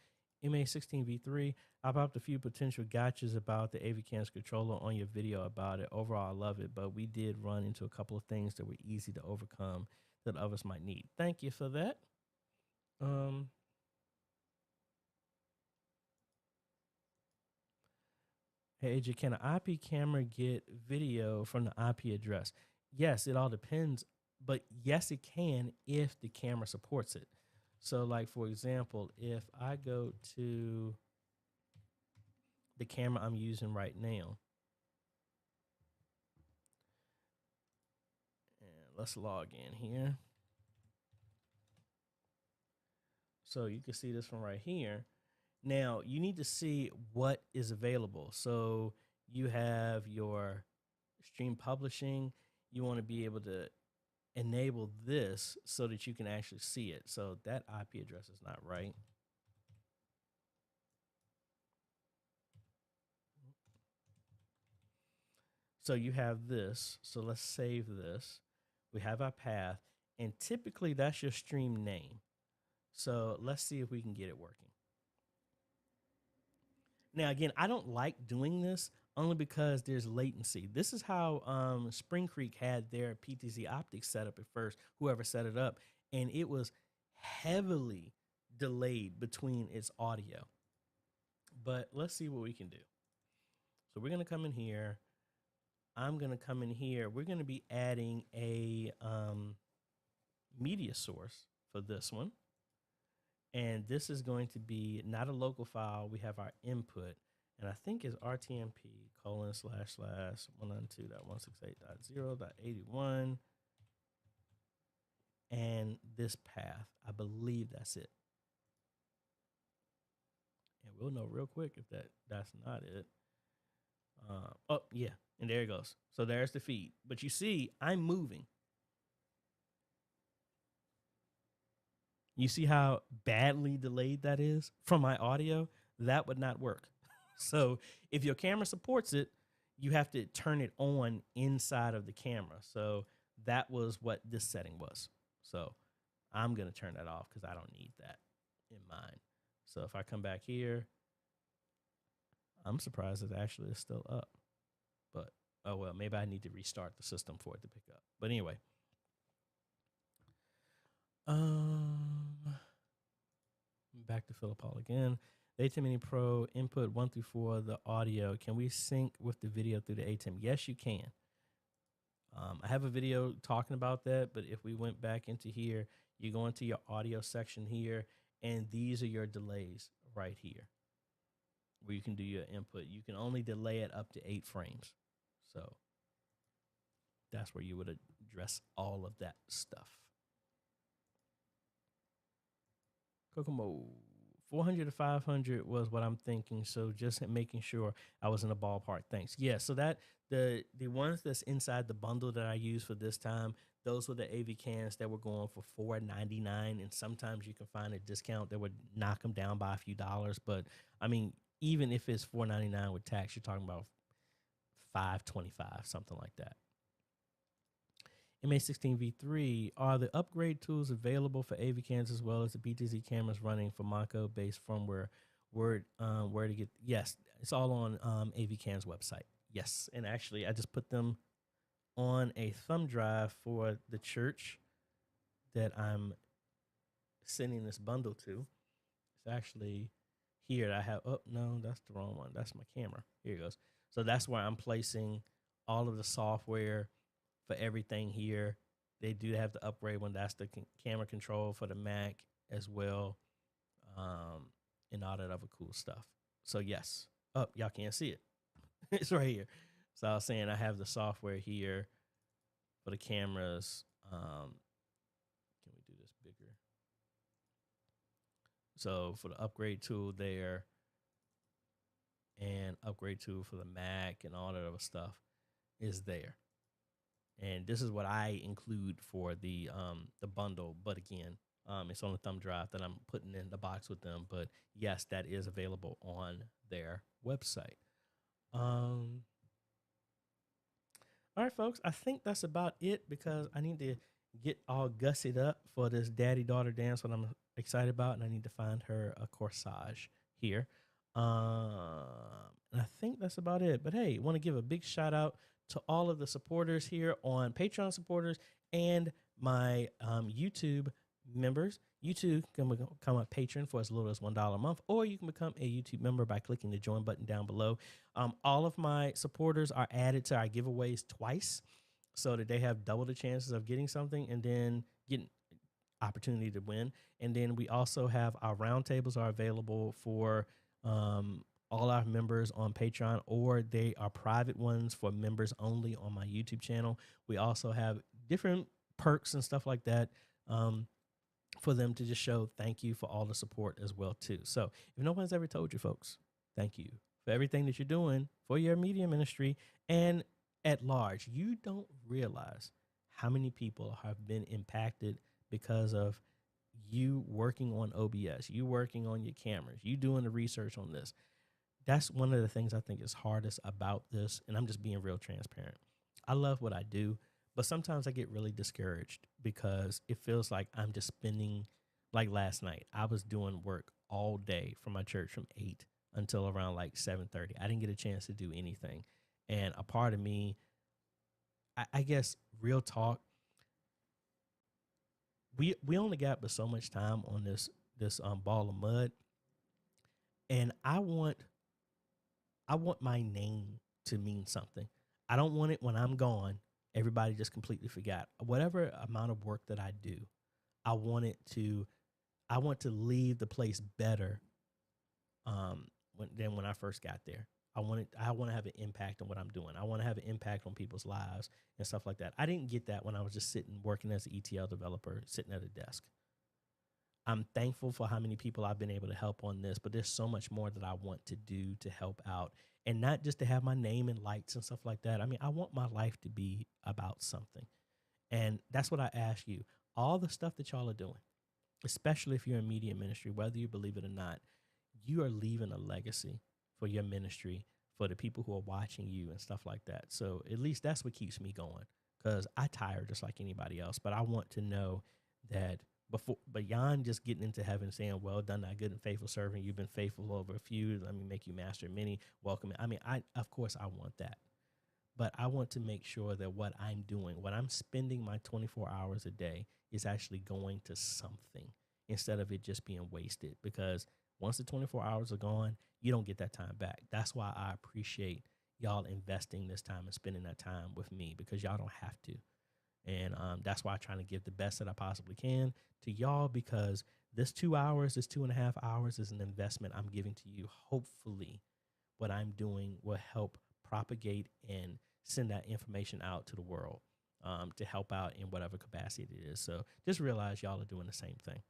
MA16V3. I popped a few potential gotchas about the AVCam's controller on your video about it. Overall, I love it, but we did run into a couple of things that were easy to overcome that others might need. Thank you for that. Hey, AJ, can an IP camera get video from the IP address? Yes, it all depends, but yes, it can if the camera supports it. So, like, for example, if I go to the camera I'm using right now, and let's log in here. So you can see this from right here. Now, you need to see what is available. So you have your stream publishing. You want to be able to enable this so that you can actually see it. So that IP address is not right. So you have this. So let's save this. We have our path, and typically that's your stream name. So let's see if we can get it working. Now, again, I don't like doing this only because there's latency. This is how Spring Creek had their PTZ optics set up at first, whoever set it up, and it was heavily delayed between its audio. But let's see what we can do. So we're going to come in here. I'm going to come in here. We're going to be adding a media source for this one. And this is going to be not a local file. We have our input, and I think it's rtmp://192.168.0.81. And this path, I believe that's it. And we'll know real quick if that's not it. Oh, yeah, and there it goes. So there's the feed. But you see, I'm moving. You see how badly delayed that is from my audio? That would not work. So if your camera supports it, you have to turn it on inside of the camera. So that was what this setting was. So I'm going to turn that off because I don't need that in mine. So if I come back here, I'm surprised it actually is still up. But, oh, well, maybe I need to restart the system for it to pick up. But anyway. Back to Philip Paul again. The A10 Mini Pro input 1 through 4, the audio. Can we sync with the video through the A10? Yes, you can. I have a video talking about that, but if we went back into here, you go into your audio section here, and these are your delays right here where you can do your input. You can only delay it up to 8 frames. So that's where you would address all of that stuff. Kokomo. 400 to 500 was what I'm thinking. So just making sure I was in the ballpark. Thanks. Yeah. So that the ones that's inside the bundle that I use for this time, those were the AV cans that were going for $4.99, and sometimes you can find a discount that would knock them down by a few dollars. But I mean, even if it's $4.99 with tax, you're talking about $5.25, something like that. MA16V3, are the upgrade tools available for AV cams as well as the BTZ cameras running for Mako-based firmware? Where to get? Yes, it's all on AVCam's website. Yes, and actually, I just put them on a thumb drive for the church that I'm sending this bundle to. It's actually here. I have. Oh no, that's the wrong one. That's my camera. Here it goes. So that's where I'm placing all of the software for everything here. They do have the upgrade one. That's the camera control for the Mac as well, and all that other cool stuff. So yes, y'all can't see it. It's right here. So I was saying I have the software here for the cameras. Can we do this bigger? So for the upgrade tool there, and upgrade tool for the Mac and all that other stuff is there. And this is what I include for the bundle. But again, it's on the thumb drive that I'm putting in the box with them. But yes, that is available on their website. All right, folks, I think that's about it because I need to get all gussied up for this daddy-daughter dance, what I'm excited about, and I need to find her a corsage here. And I think that's about it. But hey, I want to give a big shout out to all of the supporters here on Patreon supporters and my YouTube members. You too can become a patron for as little as $1 a month, or you can become a YouTube member by clicking the join button down below. All of my supporters are added to our giveaways twice so that they have double the chances of getting something and then getting opportunity to win. And then we also have our roundtables are available for all our members on Patreon, or they are private ones for members only on my YouTube channel. We also have different perks and stuff like that for them to just show thank you for all the support as well too. So if no one's ever told you, folks, thank you for everything that you're doing for your media ministry and at large. You don't realize how many people have been impacted because of you working on OBS, you working on your cameras, you doing the research on this. That's one of the things I think is hardest about this, and I'm just being real transparent. I love what I do, but sometimes I get really discouraged because it feels like I'm just spending, like last night, I was doing work all day for my church from 8 until around like 7:30. I didn't get a chance to do anything. And a part of me, I guess, real talk, we only got but so much time on this ball of mud, and I want my name to mean something. I don't want it when I'm gone, everybody just completely forgot. Whatever amount of work that I do, I want to leave the place better than when I first got there. I want to have an impact on what I'm doing. I want to have an impact on people's lives and stuff like that. I didn't get that when I was just sitting working as an ETL developer, sitting at a desk. I'm thankful for how many people I've been able to help on this, but there's so much more that I want to do to help out, and not just to have my name in lights and stuff like that. I mean, I want my life to be about something, and that's what I ask you. All the stuff that y'all are doing, especially if you're in media ministry, whether you believe it or not, you are leaving a legacy for your ministry, for the people who are watching you and stuff like that. So at least that's what keeps me going, because I tire just like anybody else, but I want to know that beyond just getting into heaven saying, well done, thy good and faithful servant, you've been faithful over a few, let me make you master of many, welcome. I mean, of course I want that, but I want to make sure that what I'm doing, what I'm spending my 24 hours a day is actually going to something instead of it just being wasted, because once the 24 hours are gone, you don't get that time back. That's why I appreciate y'all investing this time and spending that time with me, because y'all don't have to. And that's why I try to give the best that I possibly can to y'all, because this 2 hours, this 2.5 hours is an investment I'm giving to you. Hopefully what I'm doing will help propagate and send that information out to the world to help out in whatever capacity it is. So just realize y'all are doing the same thing.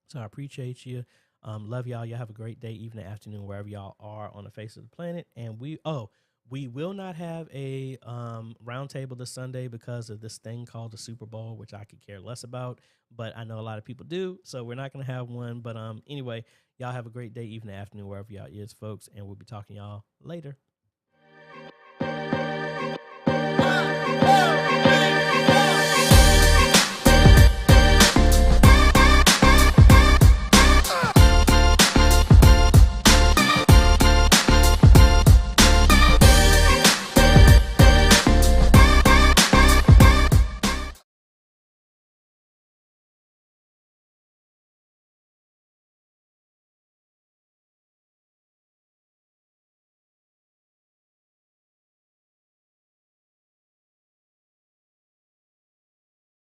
So I appreciate you. Love y'all. Y'all have a great day, evening, afternoon, wherever y'all are on the face of the planet. And we will not have a roundtable this Sunday because of this thing called the Super Bowl, which I could care less about, but I know a lot of people do. So we're not going to have one. But anyway, y'all have a great day, evening, afternoon, wherever y'all is, folks. And we'll be talking to y'all later.